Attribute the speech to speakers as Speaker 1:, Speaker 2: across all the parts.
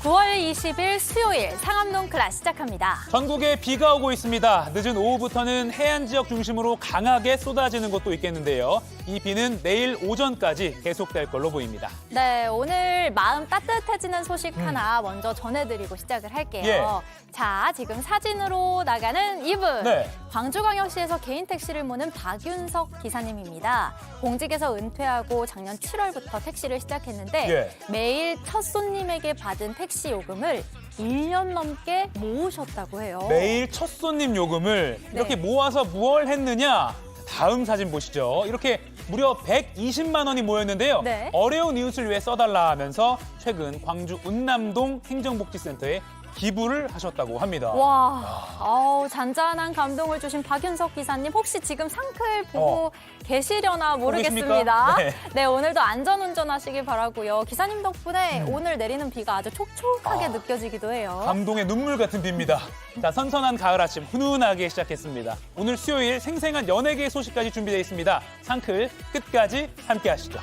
Speaker 1: 9월 20일 수요일 상암동 클래스 시작합니다.
Speaker 2: 전국에 비가 오고 있습니다. 늦은 오후부터는 해안 지역 중심으로 강하게 쏟아지는 곳도 있겠는데요. 이 비는 내일 오전까지 계속될 걸로 보입니다.
Speaker 1: 네, 오늘 마음 따뜻해지는 소식 하나 먼저 전해드리고 시작을 할게요.
Speaker 2: 예.
Speaker 1: 자, 지금 사진으로 나가는 이분.
Speaker 2: 네.
Speaker 1: 광주광역시에서 개인 택시를 모는 박윤석 기사님입니다. 공직에서 은퇴하고 작년 7월부터 택시를 시작했는데
Speaker 2: 예.
Speaker 1: 매일 첫 손님에게 받은 택시 요금을 1년 넘게 모으셨다고 해요.
Speaker 2: 매일 첫 손님 요금을 이렇게 모아서 무얼 했느냐? 다음 사진 보시죠. 이렇게 무려 120만 원이 모였는데요.
Speaker 1: 네.
Speaker 2: 어려운 이웃을 위해 써달라 하면서 최근 광주 운남동 행정복지센터에 기부를 하셨다고 합니다.
Speaker 1: 와, 잔잔한 감동을 주신 박윤석 기사님, 혹시 지금 상클 보고 계시려나 모르겠습니다.
Speaker 2: 계십니까?
Speaker 1: 네, 오늘도 안전운전 하시길 바라고요. 기사님 덕분에 오늘 내리는 비가 아주 촉촉하게 느껴지기도 해요.
Speaker 2: 감동의 눈물 같은 비입니다. 자, 선선한 가을 아침 훈훈하게 시작했습니다. 오늘 수요일 생생한 연예계 소식까지 준비되어 있습니다. 상클 끝까지 함께 하시죠.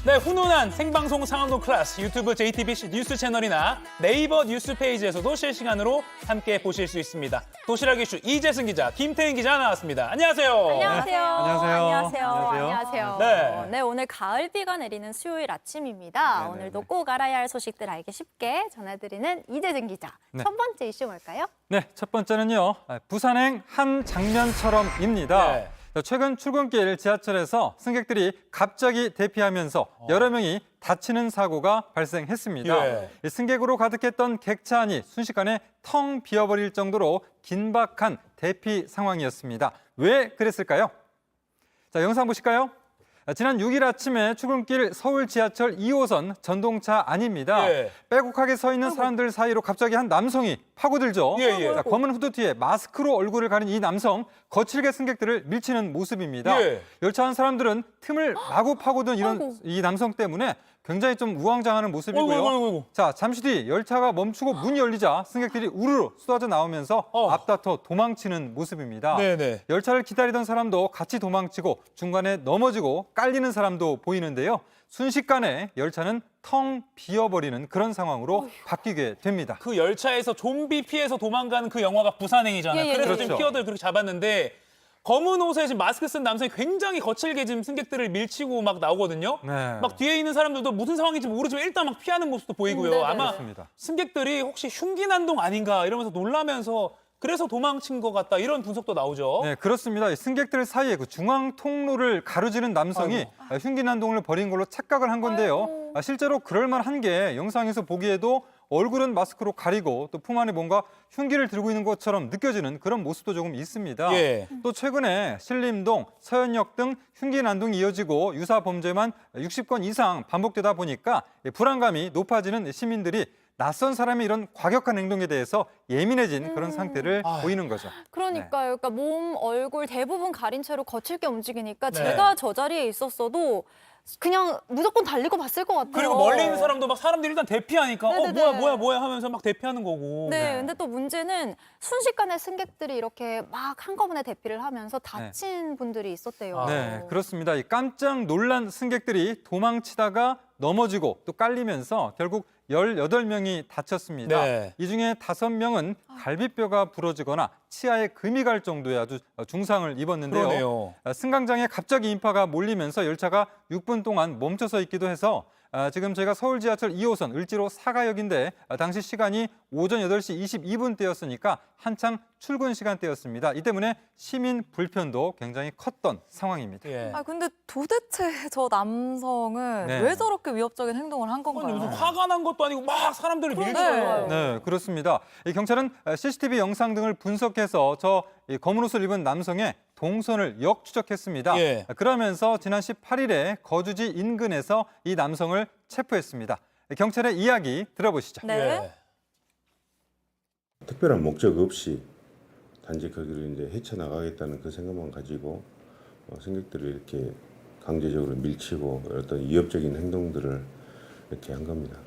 Speaker 2: 네, 훈훈한 생방송 상암동 클래스 유튜브 JTBC 뉴스 채널이나 네이버 뉴스 페이지에서도 실시간으로 함께 보실 수 있습니다. 도시락 이슈 이재승 기자, 김태인 기자 나왔습니다. 안녕하세요.
Speaker 1: 안녕하세요.
Speaker 3: 안녕하세요.
Speaker 1: 안녕하세요.
Speaker 2: 네.
Speaker 1: 네, 오늘 가을비가 내리는 수요일 아침입니다.
Speaker 3: 네네네.
Speaker 1: 오늘도 꼭 알아야 할 소식들 알기 쉽게 전해드리는 이재승 기자.
Speaker 3: 네.
Speaker 1: 첫 번째 이슈 뭘까요?
Speaker 3: 네, 첫 번째는요. 부산행 한 장면처럼입니다.
Speaker 2: 네.
Speaker 3: 최근 출근길 지하철에서 승객들이 갑자기 대피하면서 여러 명이 다치는 사고가 발생했습니다.
Speaker 2: 예.
Speaker 3: 이 승객으로 가득했던 객차 안이 순식간에 텅 비어버릴 정도로 긴박한 대피 상황이었습니다. 왜 그랬을까요? 자, 영상 보실까요? 지난 6일 아침에 출근길 서울 지하철 2호선 전동차 안입니다.
Speaker 2: 예.
Speaker 3: 빼곡하게 서 있는 사람들 사이로 갑자기 한 남성이 파고들죠.
Speaker 2: 예, 예.
Speaker 3: 자, 검은 후드티에 마스크로 얼굴을 가린 이 남성, 거칠게 승객들을 밀치는 모습입니다.
Speaker 2: 예.
Speaker 3: 열차 안 사람들은 틈을 마구 파고든
Speaker 1: 아이고.
Speaker 3: 이 남성 때문에 굉장히 좀 우왕좌왕하는 모습이고요.
Speaker 2: 어이구.
Speaker 3: 자, 잠시 뒤 열차가 멈추고 문이 열리자 승객들이 우르르 쏟아져 나오면서 앞다퉈 도망치는 모습입니다.
Speaker 2: 네네.
Speaker 3: 열차를 기다리던 사람도 같이 도망치고 중간에 넘어지고 깔리는 사람도 보이는데요. 순식간에 열차는 텅 비어버리는 그런 상황으로 바뀌게 됩니다.
Speaker 2: 그 열차에서 좀비 피해서 도망가는 그 영화가 부산행이잖아요.
Speaker 1: 예, 예,
Speaker 2: 그래서
Speaker 3: 예.
Speaker 2: 지금
Speaker 3: 그렇죠.
Speaker 2: 피어들 그렇게 잡았는데 검은 옷에 지금 마스크 쓴 남성이 굉장히 거칠게 지금 승객들을 밀치고 막 나오거든요.
Speaker 3: 네.
Speaker 2: 막 뒤에 있는 사람들도 무슨 상황인지 모르지만 일단 막 피하는 모습도 보이고요.
Speaker 1: 네네.
Speaker 2: 아마
Speaker 3: 그렇습니다.
Speaker 2: 승객들이 혹시 흉기난동 아닌가 이러면서 놀라면서 그래서 도망친 것 같다 이런 분석도 나오죠.
Speaker 3: 네, 그렇습니다. 승객들 사이에 그 중앙 통로를 가로지른 남성이 흉기난동을 벌인 걸로 착각을 한 건데요.
Speaker 1: 아이고.
Speaker 3: 실제로 그럴 만한 게 영상에서 보기에도 얼굴은 마스크로 가리고 또 품 안에 뭔가 흉기를 들고 있는 것처럼 느껴지는 그런 모습도 조금 있습니다.
Speaker 2: 예.
Speaker 3: 또 최근에 신림동, 서현역 등 흉기 난동이 이어지고 유사 범죄만 60건 이상 반복되다 보니까 불안감이 높아지는 시민들이 낯선 사람의 이런 과격한 행동에 대해서 예민해진 그런 상태를 보이는 거죠.
Speaker 1: 그러니까요. 그러니까 몸, 얼굴 대부분 가린 채로 거칠게 움직이니까
Speaker 2: 네.
Speaker 1: 제가 저 자리에 있었어도 그냥 무조건 달리고 봤을 것 같아요.
Speaker 2: 그리고 멀리 있는 사람도 막 사람들이 일단 대피하니까
Speaker 1: 네네네.
Speaker 2: 뭐야 하면서 막 대피하는 거고.
Speaker 1: 네, 근데 또 문제는 순식간에 승객들이 이렇게 막 한꺼번에 대피를 하면서 다친 분들이 있었대요.
Speaker 3: 네, 그렇습니다. 이 깜짝 놀란 승객들이 도망치다가 넘어지고 또 깔리면서 결국 18명이 다쳤습니다.
Speaker 2: 네.
Speaker 3: 이 중에 5명은 갈비뼈가 부러지거나 치아에 금이 갈 정도의 아주 중상을 입었는데요.
Speaker 2: 그러네요.
Speaker 3: 승강장에 갑자기 인파가 몰리면서 열차가 6분 동안 멈춰서 있기도 해서 지금 저희가 서울 지하철 2호선 을지로 사가역인데 당시 시간이 오전 8시 22분대였으니까 한창 출근 시간대였습니다. 이 때문에 시민 불편도 굉장히 컸던 상황입니다.
Speaker 2: 예.
Speaker 4: 근데 도대체 저 남성은
Speaker 3: 네.
Speaker 4: 왜 저렇게 위협적인 행동을 한
Speaker 2: 아니,
Speaker 4: 건가요?
Speaker 2: 무슨 화가 난 것도 아니고 막 사람들을 밀쳐요.
Speaker 3: 네, 그렇습니다. 이 경찰은 CCTV 영상 등을 분석해서 이 검은 옷을 입은 남성의 동선을 역추적했습니다.
Speaker 2: 예.
Speaker 3: 그러면서 지난 18일에 거주지 인근에서 이 남성을 체포했습니다. 경찰의 이야기 들어보시죠.
Speaker 4: 네.
Speaker 2: 예.
Speaker 5: 특별한 목적 없이 단지 거기를 이제 헤쳐나가겠다는 그 생각만 가지고 승객들을 이렇게 강제적으로 밀치고 어떤 위협적인 행동들을 이렇게 한 겁니다.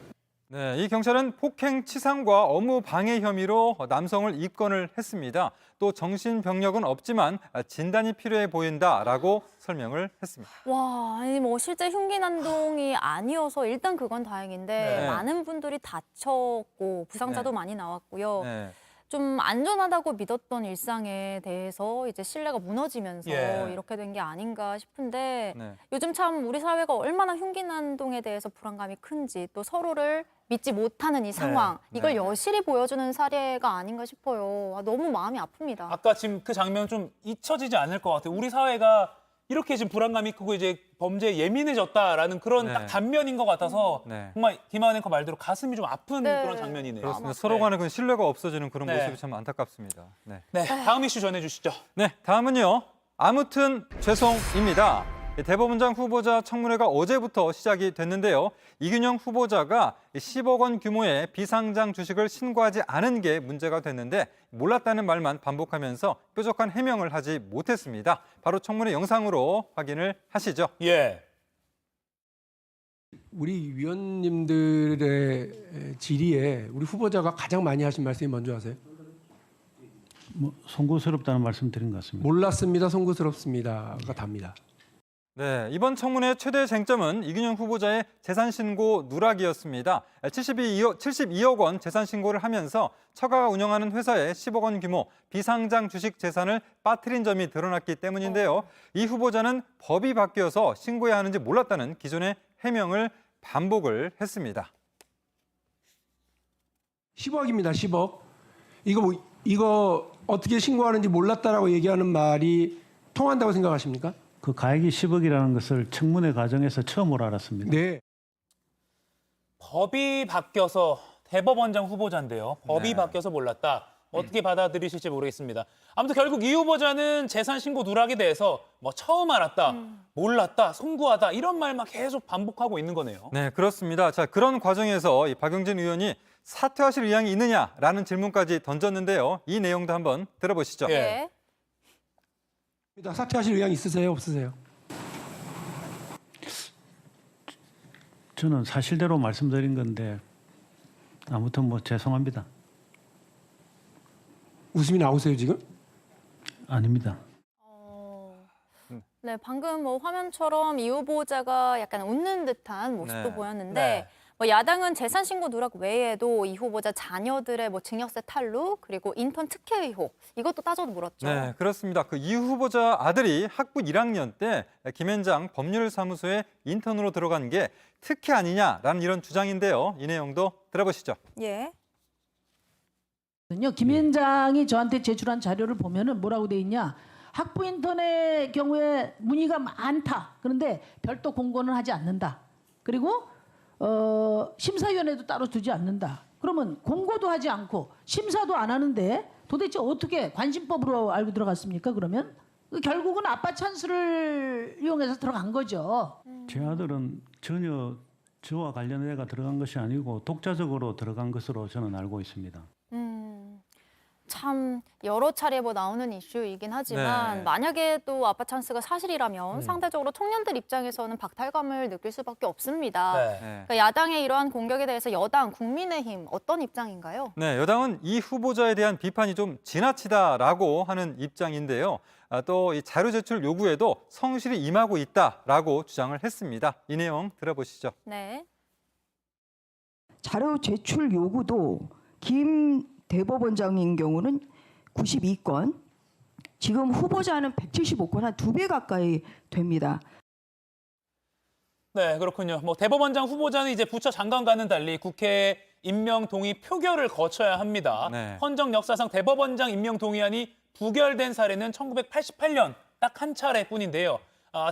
Speaker 3: 네, 이 경찰은 폭행치상과 업무 방해 혐의로 남성을 입건을 했습니다. 또 정신병력은 없지만 진단이 필요해 보인다라고 설명을 했습니다.
Speaker 1: 와, 아니 뭐 실제 흉기 난동이 아니어서 일단 그건 다행인데
Speaker 3: 네.
Speaker 1: 많은 분들이 다쳤고 부상자도
Speaker 3: 네.
Speaker 1: 많이 나왔고요.
Speaker 3: 네.
Speaker 1: 좀 안전하다고 믿었던 일상에 대해서 이제 신뢰가 무너지면서
Speaker 2: 예.
Speaker 1: 이렇게 된 게 아닌가 싶은데
Speaker 3: 네.
Speaker 1: 요즘 참 우리 사회가 얼마나 흉기 난동에 대해서 불안감이 큰지 또 서로를 믿지 못하는 이 상황 이걸
Speaker 3: 네.
Speaker 1: 여실히 보여주는 사례가 아닌가 싶어요. 아, 너무 마음이 아픕니다.
Speaker 2: 아까 지금 그 장면 좀 잊혀지지 않을 것 같아요. 우리 사회가 이렇게 지금 불안감이 크고 이제 범죄에 예민해졌다라는 그런
Speaker 3: 네.
Speaker 2: 딱 단면인 것 같아서
Speaker 3: 네.
Speaker 2: 정말 김하은 앵커 말대로 가슴이 좀 아픈
Speaker 1: 네.
Speaker 2: 그런 장면이네요.
Speaker 3: 그렇습니다. 서로 간의 그 신뢰가 없어지는 그런
Speaker 2: 네.
Speaker 3: 모습이 참 안타깝습니다. 네.
Speaker 2: 네, 다음 이슈 전해주시죠.
Speaker 3: 네, 다음은요. 아무튼 죄송입니다. 대법원장 후보자 청문회가 어제부터 시작이 됐는데요. 이균영 후보자가 10억 원 규모의 비상장 주식을 신고하지 않은 게 문제가 됐는데 몰랐다는 말만 반복하면서 뾰족한 해명을 하지 못했습니다. 바로 청문회 영상으로 확인을 하시죠.
Speaker 2: 예.
Speaker 6: 우리 위원님들의 질의에 우리 후보자가 가장 많이 하신 말씀이 뭔지 아세요?
Speaker 7: 뭐 송구스럽다는 말씀 드린 것 같습니다.
Speaker 6: 몰랐습니다. 송구스럽습니다가 답니다.
Speaker 3: 네, 이번 청문회 최대 쟁점은 이균영 후보자의 재산 신고 누락이었습니다. 72억 원 재산 신고를 하면서 처가가 운영하는 회사에 10억 원 규모 비상장 주식 재산을 빠뜨린 점이 드러났기 때문인데요. 이 후보자는 법이 바뀌어서 신고해야 하는지 몰랐다는 기존의 해명을 반복을 했습니다.
Speaker 6: 10억입니다. 10억. 이거 어떻게 신고하는지 몰랐다라고 얘기하는 말이 통한다고 생각하십니까?
Speaker 7: 그 가액이 10억이라는 것을 청문회 과정에서 처음으로 알았습니다.
Speaker 6: 네.
Speaker 2: 법이 바뀌어서 대법원장 후보자인데요. 법이
Speaker 3: 네.
Speaker 2: 바뀌어서 몰랐다. 어떻게 받아들이실지 모르겠습니다. 아무튼 결국 이 후보자는 재산 신고 누락에 대해서 뭐 처음 알았다, 몰랐다, 송구하다 이런 말만 계속 반복하고 있는 거네요.
Speaker 3: 네, 그렇습니다. 자, 그런 과정에서 이 박용진 의원이 사퇴하실 의향이 있느냐라는 질문까지 던졌는데요. 이 내용도 한번 들어보시죠.
Speaker 2: 예.
Speaker 1: 네.
Speaker 6: 사퇴하실 의향 있으세요? 없으세요?
Speaker 7: 저는 사실대로 말씀드린 건데 아무튼 뭐 죄송합니다.
Speaker 6: 웃음이 나오세요 지금?
Speaker 7: 아닙니다.
Speaker 1: 네, 방금 뭐 화면처럼 이 후보자가 약간 웃는 듯한 모습도
Speaker 3: 네.
Speaker 1: 보였는데
Speaker 2: 네.
Speaker 1: 뭐 야당은 재산 신고 누락 외에도 이 후보자 자녀들의 뭐 증여세 탈루 그리고 인턴 특혜 의혹 이것도 따져 물었죠.
Speaker 3: 네, 그렇습니다. 그 이 후보자 아들이 학부 1학년 때 김현장 법률사무소에 인턴으로 들어간 게 특혜 아니냐라는 이런 주장인데요. 이 내용도 들어보시죠.
Speaker 1: 예.
Speaker 8: 김현장이 저한테 제출한 자료를 보면은 뭐라고 돼 있냐? 학부 인턴의 경우에 문의가 많다. 그런데 별도 공고는 하지 않는다. 그리고 심사위원회도 따로 두지 않는다. 그러면 공고도 하지 않고 심사도 안 하는데 도대체 어떻게 관심법으로 알고 들어갔습니까? 그러면 결국은 아빠 찬스를 이용해서 들어간 거죠.
Speaker 7: 제 아들은 전혀 저와 관련해가 들어간 것이 아니고 독자적으로 들어간 것으로 저는 알고 있습니다.
Speaker 1: 참 여러 차례 뭐 나오는 이슈이긴 하지만
Speaker 3: 네.
Speaker 1: 만약에 또 아빠 찬스가 사실이라면 상대적으로 청년들 입장에서는 박탈감을 느낄 수밖에 없습니다.
Speaker 2: 네.
Speaker 3: 네.
Speaker 1: 그러니까 야당의 이러한 공격에 대해서 여당 국민의힘 어떤 입장인가요?
Speaker 3: 네, 여당은 이 후보자에 대한 비판이 좀 지나치다라고 하는 입장인데요. 또 이 자료 제출 요구에도 성실히 임하고 있다라고 주장을 했습니다. 이 내용 들어보시죠.
Speaker 1: 네.
Speaker 9: 자료 제출 요구도 김 대법원장인 경우는 92건, 지금 후보자는 175건, 한 2배 가까이 됩니다.
Speaker 2: 네, 그렇군요. 뭐 대법원장 후보자는 이제 부처 장관과는 달리 국회 임명 동의 표결을 거쳐야 합니다.
Speaker 3: 네.
Speaker 2: 헌정 역사상 대법원장 임명 동의안이 부결된 사례는 1988년 딱 한 차례뿐인데요.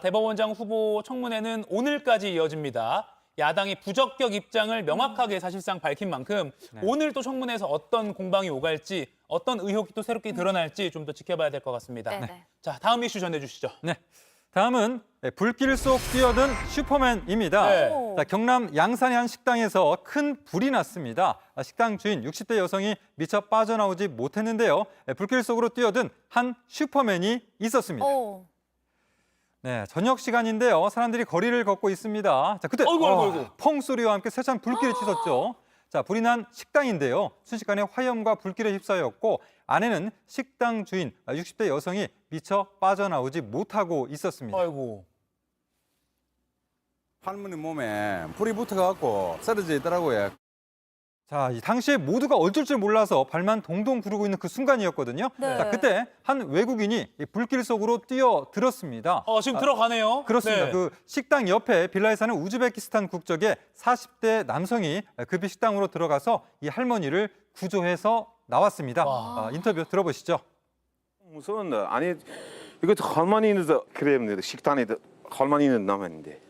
Speaker 2: 대법원장 후보 청문회는 오늘까지 이어집니다. 야당이 부적격 입장을 명확하게 사실상 밝힌 만큼 오늘 또 청문회에서 어떤 공방이 오갈지 어떤 의혹이 또 새롭게 드러날지 좀 더 지켜봐야 될 것 같습니다.
Speaker 1: 네.
Speaker 2: 자, 다음 이슈 전해주시죠.
Speaker 3: 네, 다음은 불길 속 뛰어든 슈퍼맨입니다.
Speaker 2: 네.
Speaker 3: 자, 경남 양산의 한 식당에서 큰 불이 났습니다. 식당 주인 60대 여성이 미처 빠져나오지 못했는데요. 불길 속으로 뛰어든 한 슈퍼맨이 있었습니다. 네, 저녁 시간인데요. 사람들이 거리를 걷고 있습니다. 자, 그때
Speaker 2: 어이구.
Speaker 3: 펑 소리와 함께 세찬 불길이 치솟죠. 자, 불이 난 식당인데요. 순식간에 화염과 불길에 휩싸였고 안에는 식당 주인 60대 여성이 미처 빠져나오지 못하고 있었습니다.
Speaker 2: 아이고.
Speaker 10: 할머니 몸에 불이 붙어갖고 쓰러져 있더라고요.
Speaker 3: 자, 이 당시에 모두가 어쩔 줄 몰라서 발만 동동 구르고 있는 그 순간이었거든요.
Speaker 1: 네.
Speaker 3: 자, 그때 한 외국인이 이 불길 속으로 뛰어들었습니다.
Speaker 2: 지금 들어가네요.
Speaker 3: 그렇습니다.
Speaker 2: 네.
Speaker 3: 그 식당 옆에 빌라에 사는 우즈베키스탄 국적의 40대 남성이 급히 식당으로 들어가서 이 할머니를 구조해서 나왔습니다. 인터뷰 들어보시죠.
Speaker 11: 무서운데 아니 이거 할머니는 그래 식당에 할머니는 남았는데.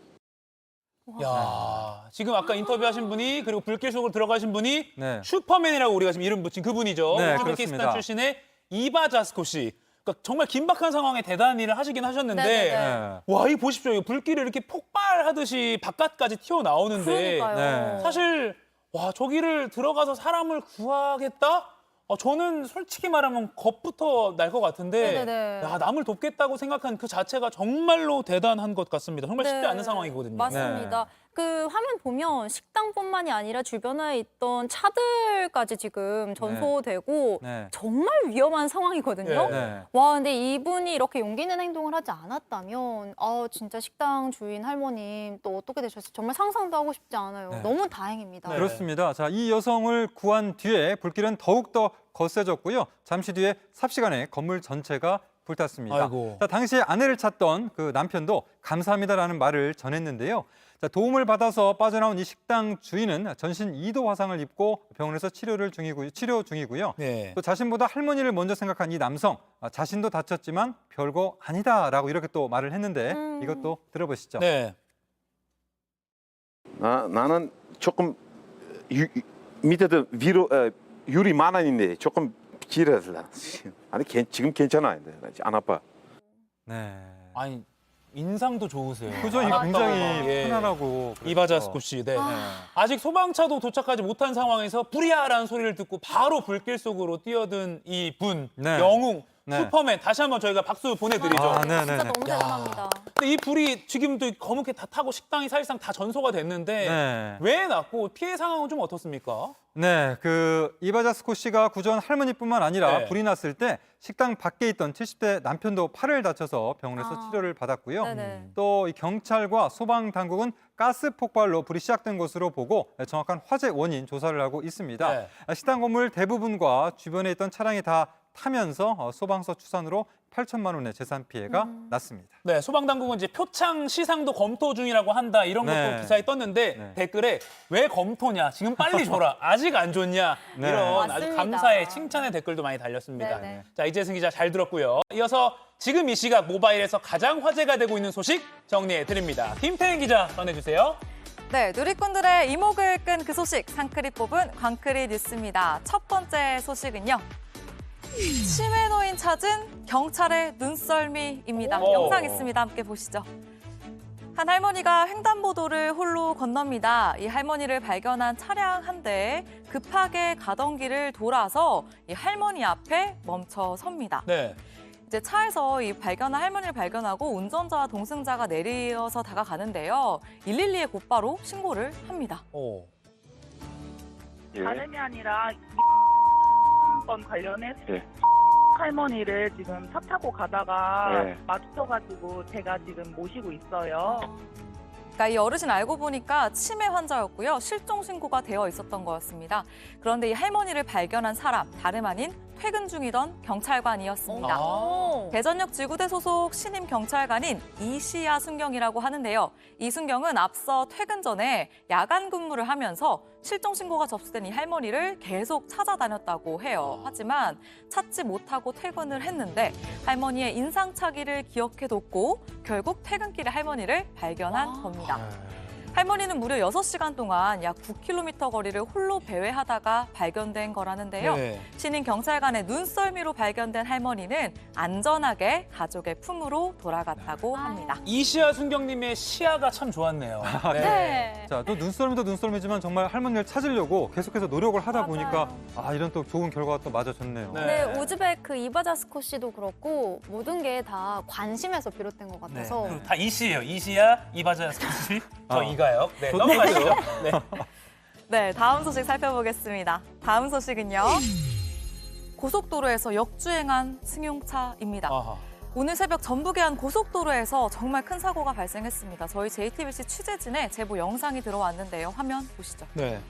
Speaker 2: 야, 지금 아까 인터뷰하신 분이 그리고 불길 속으로 들어가신 분이
Speaker 3: 네.
Speaker 2: 슈퍼맨이라고 우리가 지금 이름 붙인 그분이죠.
Speaker 3: 네,
Speaker 2: 우즈베키스탄
Speaker 3: 그렇습니다.
Speaker 2: 출신의 이바 자스코 씨. 그러니까 정말 긴박한 상황에 대단한 일을 하시긴 하셨는데
Speaker 1: 네네네.
Speaker 3: 네.
Speaker 2: 와, 이 보십시오. 이 불길이 이렇게 폭발하듯이 바깥까지 튀어나오는데
Speaker 1: 그러니까요.
Speaker 3: 네.
Speaker 2: 사실 와, 저기를 들어가서 사람을 구하겠다? 저는 솔직히 말하면 겁부터 날 것 같은데
Speaker 1: 네네네.
Speaker 2: 야, 남을 돕겠다고 생각한 그 자체가 정말로 대단한 것 같습니다. 정말 쉽지
Speaker 1: 네.
Speaker 2: 않은 상황이거든요.
Speaker 1: 맞습니다. 그 화면 보면 식당뿐만이 아니라 주변에 있던 차들까지 지금 전소되고
Speaker 3: 네.
Speaker 1: 정말 위험한 상황이거든요.
Speaker 3: 네.
Speaker 1: 와, 근데 이분이 이렇게 용기 있는 행동을 하지 않았다면 진짜 식당 주인 할머님 또 어떻게 되셨을지 정말 상상도 하고 싶지 않아요.
Speaker 3: 네.
Speaker 1: 너무 다행입니다.
Speaker 2: 네.
Speaker 3: 그렇습니다. 자, 이 여성을 구한 뒤에 불길은 더욱더 거세졌고요. 잠시 뒤에 삽시간에 건물 전체가 불탔습니다.
Speaker 2: 아이고.
Speaker 3: 자, 당시에 아내를 찾던 그 남편도 감사합니다라는 말을 전했는데요. 자, 도움을 받아서 빠져나온 이 식당 주인은 전신 2도 화상을 입고 병원에서 치료 중이고요.
Speaker 2: 네.
Speaker 3: 또 자신보다 할머니를 먼저 생각한 이 남성, 자신도 다쳤지만 별거 아니다라고 이렇게 또 말을 했는데 이것도 들어보시죠.
Speaker 2: 네.
Speaker 11: 나는 조금 밑에도 위로 유리 많았는데 조금 길어서 아니 지금 괜찮아. 안 아파.
Speaker 3: 네.
Speaker 2: 아니, 인상도 좋으세요.
Speaker 3: 그죠? 이
Speaker 2: 아름다워요.
Speaker 3: 굉장히
Speaker 2: 예.
Speaker 3: 편안하고.
Speaker 2: 이바자스코 씨. 네. 아직 소방차도 도착하지 못한 상황에서 불이야라는 소리를 듣고 바로 불길 속으로 뛰어든 이 분,
Speaker 3: 네.
Speaker 2: 영웅,
Speaker 3: 네.
Speaker 2: 슈퍼맨. 다시 한번 저희가 박수 보내드리죠.
Speaker 3: 네,
Speaker 1: 진짜
Speaker 3: 네, 네.
Speaker 1: 너무 대단합니다.
Speaker 2: 근데 이 불이 지금도 거뭇게 다 타고 식당이 사실상 다 전소가 됐는데
Speaker 3: 네.
Speaker 2: 왜 났고 피해 상황은 좀 어떻습니까?
Speaker 3: 네, 그 이바자스코 씨가 구조한 할머니뿐만 아니라
Speaker 2: 네.
Speaker 3: 불이 났을 때 식당 밖에 있던 70대 남편도 팔을 다쳐서 병원에서 치료를 받았고요.
Speaker 1: 네네.
Speaker 3: 또 이 경찰과 소방 당국은 가스 폭발로 불이 시작된 것으로 보고 정확한 화재 원인 조사를 하고 있습니다.
Speaker 2: 네.
Speaker 3: 식당 건물 대부분과 주변에 있던 차량이 다 타면서 소방서 추산으로 8천만 원의 재산 피해가 났습니다.
Speaker 2: 네, 소방당국은 이제 표창 시상도 검토 중이라고 한다 이런 것도
Speaker 3: 네.
Speaker 2: 기사에 떴는데
Speaker 3: 네.
Speaker 2: 댓글에 왜 검토냐, 지금 빨리 줘라, 아직 안 줬냐
Speaker 3: 네.
Speaker 2: 이런 아주
Speaker 1: 맞습니다.
Speaker 2: 감사의 칭찬의 댓글도 많이 달렸습니다.
Speaker 1: 네네.
Speaker 2: 자, 이재승 기자 잘 들었고요. 이어서 지금 이 시각 모바일에서 가장 화제가 되고 있는 소식 정리해 드립니다. 김태인 기자 전해주세요.
Speaker 4: 네, 누리꾼들의 이목을 끈 그 소식 상크리 뽑은 광크리 뉴스입니다. 첫 번째 소식은요. 치매 노인 찾은 경찰의 눈썰미입니다.
Speaker 2: 오.
Speaker 4: 영상 있습니다. 함께 보시죠. 한 할머니가 횡단보도를 홀로 건넙니다. 이 할머니를 발견한 차량 한 대에 급하게 가던 길을 돌아서 이 할머니 앞에 멈춰 섭니다.
Speaker 2: 네.
Speaker 4: 이제 차에서 이 발견한 할머니를 발견하고 운전자와 동승자가 내려서 다가가는데요. 112에 곧바로 신고를 합니다.
Speaker 2: 오.
Speaker 12: 다름이 아니라 건 관련해서 할머니를 지금 차 타고 가다가 마주쳐가지고 제가 지금 모시고 있어요.
Speaker 4: 그러니까 이 어르신 알고 보니까 치매 환자였고요. 실종 신고가 되어 있었던 거였습니다. 그런데 이 할머니를 발견한 사람, 다름 아닌 퇴근 중이던 경찰관이었습니다.
Speaker 2: 아.
Speaker 4: 대전역 지구대 소속 신임 경찰관인 이시야 순경이라고 하는데요. 이 순경은 앞서 퇴근 전에 야간 근무를 하면서 실종 신고가 접수된 이 할머니를 계속 찾아다녔다고 해요. 하지만 찾지 못하고 퇴근을 했는데 할머니의 인상착의를 기억해뒀고 결국 퇴근길에 할머니를 발견한 겁니다. 할머니는 무려 6시간 동안 약 9km 거리를 홀로 배회하다가 발견된 거라는데요.
Speaker 2: 네.
Speaker 4: 신임 경찰관의 눈썰미로 발견된 할머니는 안전하게 가족의 품으로 돌아갔다고 합니다.
Speaker 2: 이시아 순경님의 시야가 참 좋았네요.
Speaker 1: 네.
Speaker 3: 자, 또 눈썰미도 눈썰미지만 정말 할머니를 찾으려고 계속해서 노력을 하다 보니까 이런 또 좋은 결과가 또 맞아졌네요.
Speaker 2: 네.
Speaker 1: 네, 우즈베크 이바자스코 씨도 그렇고 모든 게 다 관심에서 비롯된 것
Speaker 2: 네.
Speaker 1: 같아서
Speaker 2: 다 이시예요. 이시야, 이바자스코 씨, 저 이가요. 네,
Speaker 3: 저도
Speaker 2: 넘어가시죠. 네.
Speaker 4: 네, 다음 소식 살펴보겠습니다. 다음 소식은요. 고속도로에서 역주행한 승용차입니다.
Speaker 2: 아하.
Speaker 4: 오늘 새벽 전북의 한 고속도로에서 정말 큰 사고가 발생했습니다. 저희 JTBC 취재진에 제보 영상이 들어왔는데요. 화면 보시죠.
Speaker 2: 네.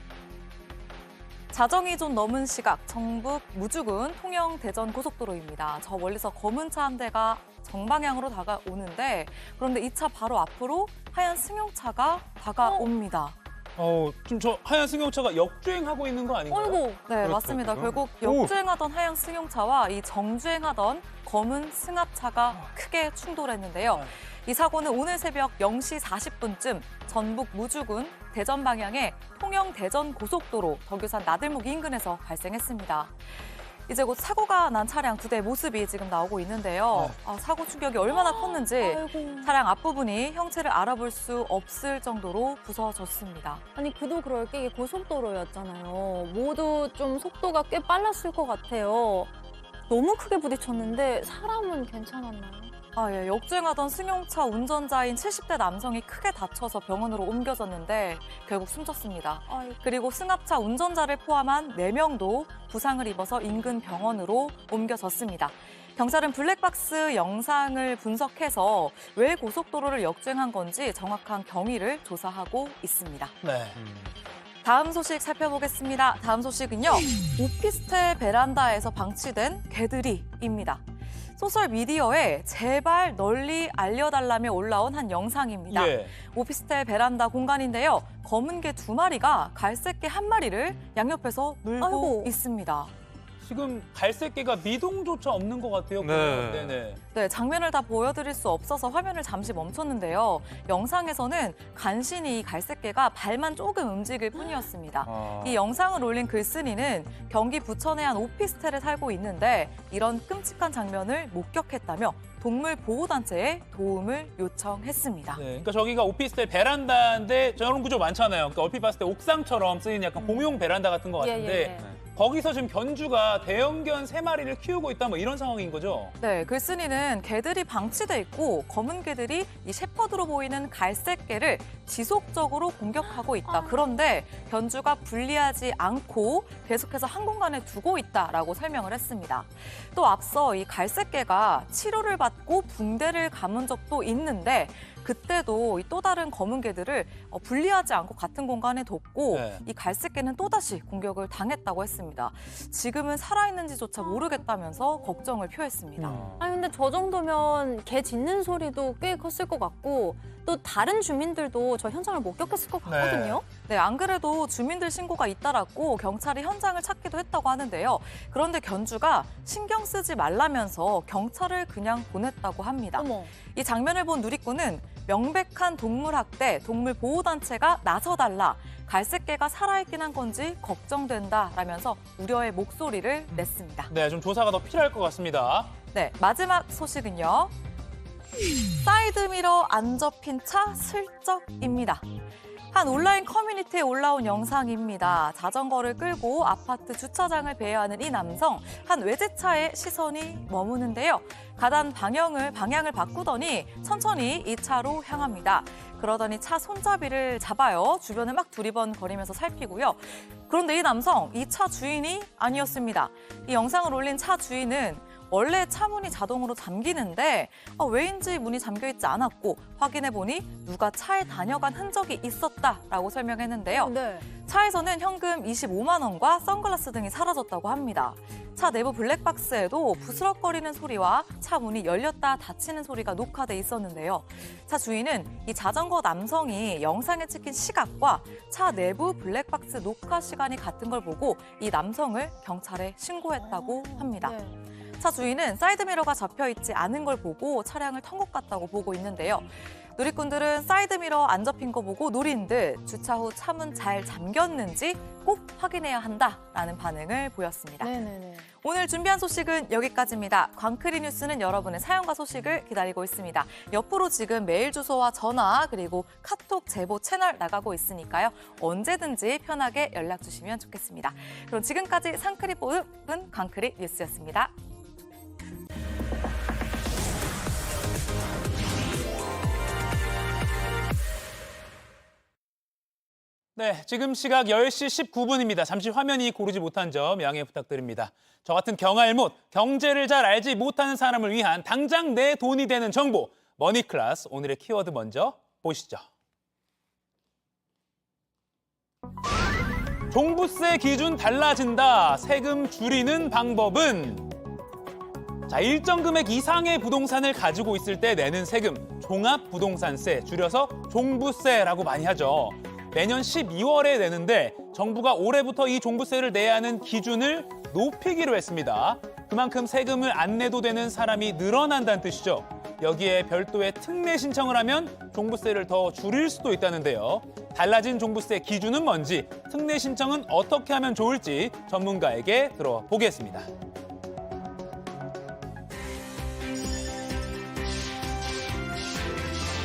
Speaker 4: 자정이 좀 넘은 시각 전북 무주군 통영 대전 고속도로입니다. 저 멀리서 검은 차 한 대가 정방향으로 다가오는데 그런데 이 차 바로 앞으로 하얀 승용차가 다가옵니다.
Speaker 2: 지금 저 하얀 승용차가 역주행하고 있는 거 아닌가요?
Speaker 1: 어이구.
Speaker 4: 네,
Speaker 3: 그렇죠,
Speaker 4: 맞습니다.
Speaker 3: 지금.
Speaker 4: 결국 역주행하던 하얀 승용차와 이 정주행하던 검은 승합차가 크게 충돌했는데요. 이 사고는 오늘 새벽 0시 40분쯤 전북 무주군 대전 방향의 통영 대전 고속도로 덕유산 나들목 인근에서 발생했습니다. 이제 곧 사고가 난 차량 2대의 모습이 지금 나오고 있는데요. 사고 충격이 얼마나 컸는지
Speaker 1: 아이고.
Speaker 4: 차량 앞부분이 형체를 알아볼 수 없을 정도로 부서졌습니다.
Speaker 1: 아니 그도 그럴 게 이게 고속도로였잖아요. 모두 좀 속도가 꽤 빨랐을 것 같아요. 너무 크게 부딪혔는데 사람은 괜찮았나요?
Speaker 4: 예, 역주행하던 승용차 운전자인 70대 남성이 크게 다쳐서 병원으로 옮겨졌는데 결국 숨졌습니다.
Speaker 1: 아이고.
Speaker 4: 그리고 승합차 운전자를 포함한 4명도 부상을 입어서 인근 병원으로 옮겨졌습니다. 경찰은 블랙박스 영상을 분석해서 왜 고속도로를 역주행한 건지 정확한 경위를 조사하고 있습니다.
Speaker 2: 네.
Speaker 4: 다음 소식 살펴보겠습니다. 다음 소식은요. 오피스텔 베란다에서 방치된 개들이입니다. 소셜미디어에 제발 널리 알려달라며 올라온 한 영상입니다.
Speaker 2: 예.
Speaker 4: 오피스텔 베란다 공간인데요. 검은 개 2마리가 갈색 개 1마리를 양옆에서 물고
Speaker 1: 아이고.
Speaker 4: 있습니다.
Speaker 2: 지금 갈색 개가 미동조차 없는 것 같아요.
Speaker 3: 네.
Speaker 2: 네네.
Speaker 4: 네, 장면을 다 보여드릴 수 없어서 화면을 잠시 멈췄는데요. 영상에서는 간신히 이 갈색개가 발만 조금 움직일 뿐이었습니다. 이 영상을 올린 글쓴이는 경기 부천의 한 오피스텔에 살고 있는데 이런 끔찍한 장면을 목격했다며 동물보호단체에 도움을 요청했습니다.
Speaker 2: 네, 그러니까 저기가 오피스텔 베란다인데 저런 구조 많잖아요. 그러니까 얼핏 봤을 때 옥상처럼 쓰이는 약간 공용 베란다 같은 것 같은데 거기서 지금 견주가 대형견 3마리를 키우고 있다 뭐 이런 상황인 거죠?
Speaker 4: 네, 글쓴이는 개들이 방치돼 있고 검은 개들이 이 셰퍼드로 보이는 갈색 개를 지속적으로 공격하고 있다. 그런데 견주가 분리하지 않고 계속해서 한 공간에 두고 있다라고 설명을 했습니다. 또 앞서 이 갈색 개가 치료를 받고 붕대를 감은 적도 있는데 그때도 이 또 다른 검은 개들을 분리하지 않고 같은 공간에 뒀고 이 갈색 개는 또다시 공격을 당했다고 했습니다. 지금은 살아있는지조차 모르겠다면서 걱정을 표했습니다.
Speaker 1: 아니 근데 저 정도면 개 짖는 소리도 꽤 컸을 것 같고 또 다른 주민들도 저 현장을 목격했을 것 같거든요.
Speaker 4: 네, 안 그래도 주민들 신고가 잇따랐고 경찰이 현장을 찾기도 했다고 하는데요. 그런데 견주가 신경 쓰지 말라면서 경찰을 그냥 보냈다고 합니다.
Speaker 1: 어머.
Speaker 4: 이 장면을 본 누리꾼은 명백한 동물학대, 동물보호단체가 나서달라. 갈색개가 살아있긴 한 건지 걱정된다라면서 우려의 목소리를 냈습니다.
Speaker 2: 네, 좀 조사가 더 필요할 것 같습니다.
Speaker 4: 네, 마지막 소식은요. 사이드미러 안 접힌 차 슬쩍입니다. 한 온라인 커뮤니티에 올라온 영상입니다. 자전거를 끌고 아파트 주차장을 배회하는 이 남성, 한 외제차에 시선이 머무는데요. 가단 방향을 바꾸더니 천천히 이 차로 향합니다. 그러더니 차 손잡이를 잡아요. 주변을 막 두리번거리면서 살피고요. 그런데 이 남성, 이 차 주인이 아니었습니다. 이 영상을 올린 차 주인은 원래 차 문이 자동으로 잠기는데 왜인지 문이 잠겨있지 않았고 확인해보니 누가 차에 다녀간 흔적이 있었다라고 설명했는데요. 차에서는 현금 25만 원과 선글라스 등이 사라졌다고 합니다. 차 내부 블랙박스에도 부스럭거리는 소리와 차 문이 열렸다 닫히는 소리가 녹화돼 있었는데요. 차 주인은 이 자전거 남성이 영상에 찍힌 시각과 차 내부 블랙박스 녹화 시간이 같은 걸 보고 이 남성을 경찰에 신고했다고 합니다. 차 주인은 사이드미러가 잡혀있지 않은 걸 보고 차량을 탄 것 같다고 보고 있는데요. 누리꾼들은 사이드미러 안 접힌 거 보고 노린 듯 주차 후 차문 잘 잠겼는지 꼭 확인해야 한다라는 반응을 보였습니다. 오늘 준비한 소식은 여기까지입니다. 광크리 뉴스는 여러분의 사연과 소식을 기다리고 있습니다. 옆으로 지금 메일 주소와 전화 그리고 카톡 제보 채널 나가고 있으니까요. 언제든지 편하게 연락 주시면 좋겠습니다. 그럼 지금까지 상크리 뽑은 광크리 뉴스였습니다.
Speaker 2: 네, 지금 시각 10시 19분입니다. 잠시 화면이 고르지 못한 점 양해 부탁드립니다. 저 같은 경알못, 경제를 잘 알지 못하는 사람을 위한 당장 내 돈이 되는 정보, 머니클래스. 오늘의 키워드 먼저 보시죠. 종부세 기준 달라진다. 세금 줄이는 방법은? 자, 일정 금액 이상의 부동산을 가지고 있을 때 내는 세금, 종합부동산세, 줄여서 종부세라고 많이 하죠. 매년 12월에 내는데 정부가 올해부터 이 종부세를 내야 하는 기준을 높이기로 했습니다. 그만큼 세금을 안 내도 되는 사람이 늘어난다는 뜻이죠. 여기에 별도의 특례 신청을 하면 종부세를 더 줄일 수도 있다는데요. 달라진 종부세 기준은 뭔지, 특례 신청은 어떻게 하면 좋을지 전문가에게 들어보겠습니다.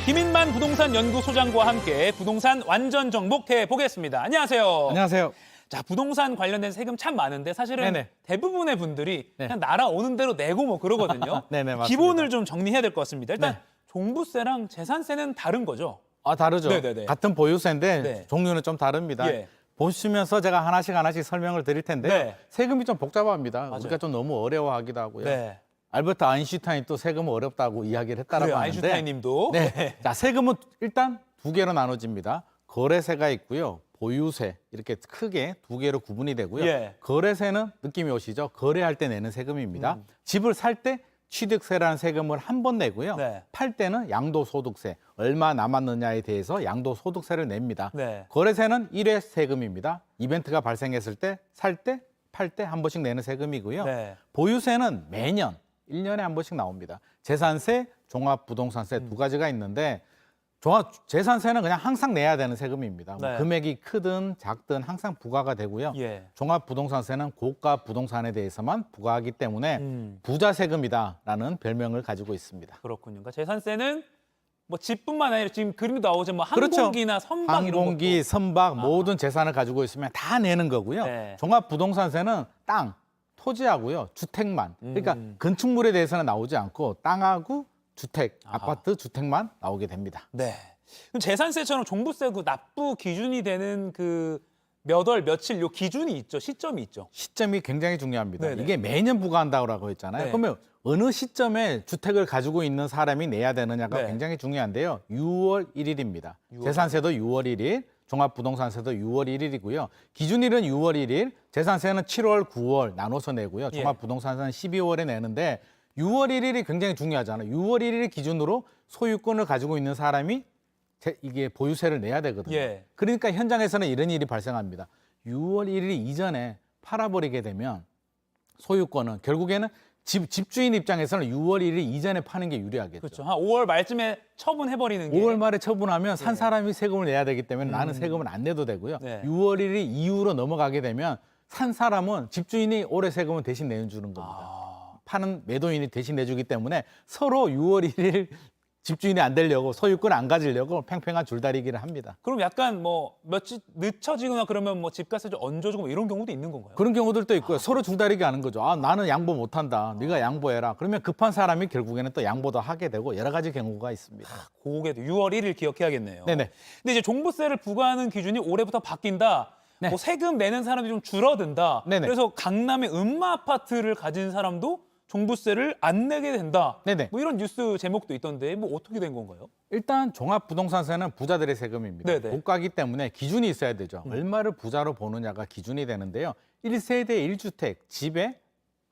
Speaker 2: 김인만 부동산 연구소장과 함께 부동산 완전 정복해 보겠습니다. 안녕하세요.
Speaker 10: 안녕하세요.
Speaker 2: 자, 부동산 관련된 세금 참 많은데 사실은
Speaker 10: 네네.
Speaker 2: 대부분의 분들이 그냥 날아오는 대로 내고 뭐 그러거든요.
Speaker 10: 네네, 맞습니다.
Speaker 2: 기본을 좀 정리해야 될 것 같습니다. 일단 종부세랑 재산세는 다른 거죠?
Speaker 10: 아, 다르죠.
Speaker 2: 네네네.
Speaker 10: 같은 보유세인데
Speaker 2: 네.
Speaker 10: 종류는 좀 다릅니다.
Speaker 2: 예.
Speaker 10: 보시면서 제가 하나씩 설명을 드릴 텐데요.
Speaker 2: 네.
Speaker 10: 세금이 좀 복잡합니다.
Speaker 2: 맞아요.
Speaker 10: 우리가 좀 너무 어려워하기도 하고요.
Speaker 2: 네.
Speaker 10: 알버트 아인슈타인이 또 세금은 어렵다고 이야기를 했다라고
Speaker 2: 그래요,
Speaker 10: 하는데
Speaker 2: 아인슈타인 님도.
Speaker 10: 네. 자, 세금은 일단 두 개로 나눠집니다. 거래세가 있고요. 보유세 이렇게 크게 두 개로 구분이 되고요.
Speaker 2: 예.
Speaker 10: 거래세는 느낌이 오시죠? 거래할 때 내는 세금입니다. 집을 살 때 취득세라는 세금을 한 번 내고요.
Speaker 2: 네.
Speaker 10: 팔 때는 양도소득세, 얼마 남았느냐에 대해서 양도소득세를 냅니다.
Speaker 2: 네.
Speaker 10: 거래세는 일회 세금입니다. 이벤트가 발생했을 때, 살 때, 팔 때 한 번씩 내는 세금이고요.
Speaker 2: 네.
Speaker 10: 보유세는 매년 1년에 한 번씩 나옵니다. 재산세, 종합부동산세 두 가지가 있는데 재산세는 그냥 항상 내야 되는 세금입니다. 뭐
Speaker 2: 네.
Speaker 10: 금액이 크든 작든 항상 부과가 되고요.
Speaker 2: 예.
Speaker 10: 종합부동산세는 고가 부동산에 대해서만 부과하기 때문에 부자세금이다라는 별명을 가지고 있습니다.
Speaker 2: 그렇군요. 그러니까 재산세는 뭐 집뿐만 아니라 지금 그림도 나오죠. 뭐
Speaker 10: 그렇죠.
Speaker 2: 항공기나 선박 이런
Speaker 10: 항공기,
Speaker 2: 것도.
Speaker 10: 선박 모든 재산을 가지고 있으면 다 내는 거고요.
Speaker 2: 네.
Speaker 10: 종합부동산세는 땅, 토지하고요. 주택만. 그러니까 건축물에 대해서는 나오지 않고 땅하고 주택, 아파트, 주택만 나오게 됩니다.
Speaker 2: 네. 그럼 재산세처럼 종부세 그 납부 기준이 되는 그 몇 월, 며칠 요 기준이 있죠. 시점이 있죠.
Speaker 10: 시점이 굉장히 중요합니다.
Speaker 2: 네네.
Speaker 10: 이게 매년 부과한다고 했잖아요.
Speaker 2: 네.
Speaker 10: 그러면 어느 시점에 주택을 가지고 있는 사람이 내야 되느냐가
Speaker 2: 네.
Speaker 10: 굉장히 중요한데요. 6월 1일입니다.
Speaker 2: 6월.
Speaker 10: 재산세도 6월 1일, 종합부동산세도 6월 1일이고요. 기준일은 6월 1일, 재산세는 7월, 9월 나눠서 내고요.
Speaker 2: 예.
Speaker 10: 종합부동산세는 12월에 내는데 6월 1일이 굉장히 중요하잖아요. 6월 1일 기준으로 소유권을 가지고 있는 사람이 이게 보유세를 내야 되거든요.
Speaker 2: 예.
Speaker 10: 그러니까 현장에서는 이런 일이 발생합니다. 6월 1일 이전에 팔아버리게 되면 소유권은 결국에는 집주인 입장에서는 6월 1일 이전에 파는 게 유리하겠죠.
Speaker 2: 그렇죠. 한 5월 말쯤에 처분해버리는 게.
Speaker 10: 5월 말에 처분하면 산 사람이 세금을 내야 되기 때문에 나는 세금을 안 내도 되고요.
Speaker 2: 네.
Speaker 10: 6월 1일 이후로 넘어가게 되면 산 사람은 집주인이 올해 세금을 대신 내주는 겁니다. 파는 매도인이 대신 내주기 때문에 서로 6월 1일 집주인이 안 되려고 소유권을 안 가지려고 팽팽한 줄다리기를 합니다.
Speaker 2: 그럼 약간 뭐 며칠 늦춰지거나 그러면 뭐 집값을 좀 얹어주고 뭐 이런 경우도 있는 건가요?
Speaker 10: 그런 경우들도 있고요. 서로 줄다리기 하는 거죠. 아, 나는 양보 못한다. 네가 양보해라. 그러면 급한 사람이 결국에는 또 양보도 하게 되고 여러 가지 경우가 있습니다.
Speaker 2: 그게도 6월 1일 기억해야겠네요.
Speaker 10: 네네.
Speaker 2: 근데 이제 종부세를 부과하는 기준이 올해부터 바뀐다.
Speaker 10: 네.
Speaker 2: 뭐 세금 내는 사람이 좀 줄어든다.
Speaker 10: 네네.
Speaker 2: 그래서 강남에 음마 아파트를 가진 사람도 종부세를 안 내게 된다.
Speaker 10: 네네.
Speaker 2: 뭐 이런 뉴스 제목도 있던데 뭐 어떻게 된 건가요?
Speaker 10: 일단 종합부동산세는 부자들의 세금입니다.
Speaker 2: 네네.
Speaker 10: 고가기 때문에 기준이 있어야 되죠. 얼마를 부자로 보느냐가 기준이 되는데요. 1세대 1주택 집에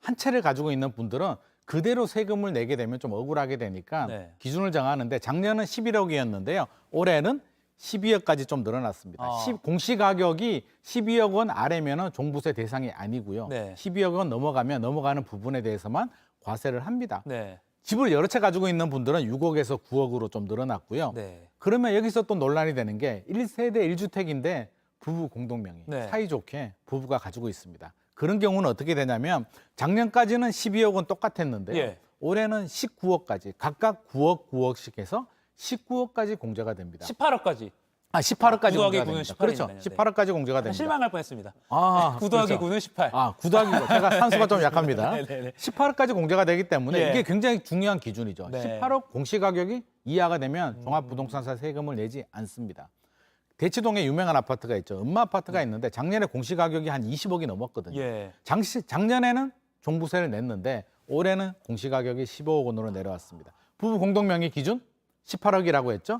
Speaker 10: 한 채를 가지고 있는 분들은 그대로 세금을 내게 되면 좀 억울하게 되니까
Speaker 2: 네.
Speaker 10: 기준을 정하는데 작년은 11억이었는데요. 올해는 12억까지 좀 늘어났습니다. 공시가격이 12억 원 아래면 종부세 대상이 아니고요.
Speaker 2: 네.
Speaker 10: 12억 원 넘어가면 넘어가는 부분에 대해서만 과세를 합니다.
Speaker 2: 네.
Speaker 10: 집을 여러 채 가지고 있는 분들은 6억에서 9억으로 좀 늘어났고요.
Speaker 2: 네.
Speaker 10: 그러면 여기서 또 논란이 되는 게 1세대 1주택인데 부부 공동명의,
Speaker 2: 네.
Speaker 10: 사이좋게 부부가 가지고 있습니다. 그런 경우는 어떻게 되냐면 작년까지는 12억 원 똑같았는데요.
Speaker 2: 예.
Speaker 10: 올해는 19억까지 각각 9억, 9억씩 해서 19억까지 공제가 됩니다.
Speaker 2: 18억까지.
Speaker 10: 18억까지
Speaker 2: 9 더하기
Speaker 10: 공제가
Speaker 2: 9는
Speaker 10: 됩니다.
Speaker 2: 18이네요.
Speaker 10: 그렇죠.
Speaker 2: 네.
Speaker 10: 18억까지 공제가 됩니다.
Speaker 2: 실망할 뻔했습니다. 9 더하기
Speaker 10: 그렇죠.
Speaker 2: 9는 18.
Speaker 10: 9 더하기 9. 제가 산수가 좀 약합니다.
Speaker 2: 네네네.
Speaker 10: 18억까지 공제가 되기 때문에
Speaker 2: 예.
Speaker 10: 이게 굉장히 중요한 기준이죠.
Speaker 2: 네.
Speaker 10: 18억 공시가격이 이하가 되면 종합부동산세 세금을 내지 않습니다. 대치동에 유명한 아파트가 있죠. 음마 아파트가 있는데 작년에 공시가격이 한 20억이 넘었거든요.
Speaker 2: 예.
Speaker 10: 작년에는 종부세를 냈는데 올해는 공시가격이 15억 원으로 내려왔습니다. 부부 공동명의 기준 18억이라고 했죠.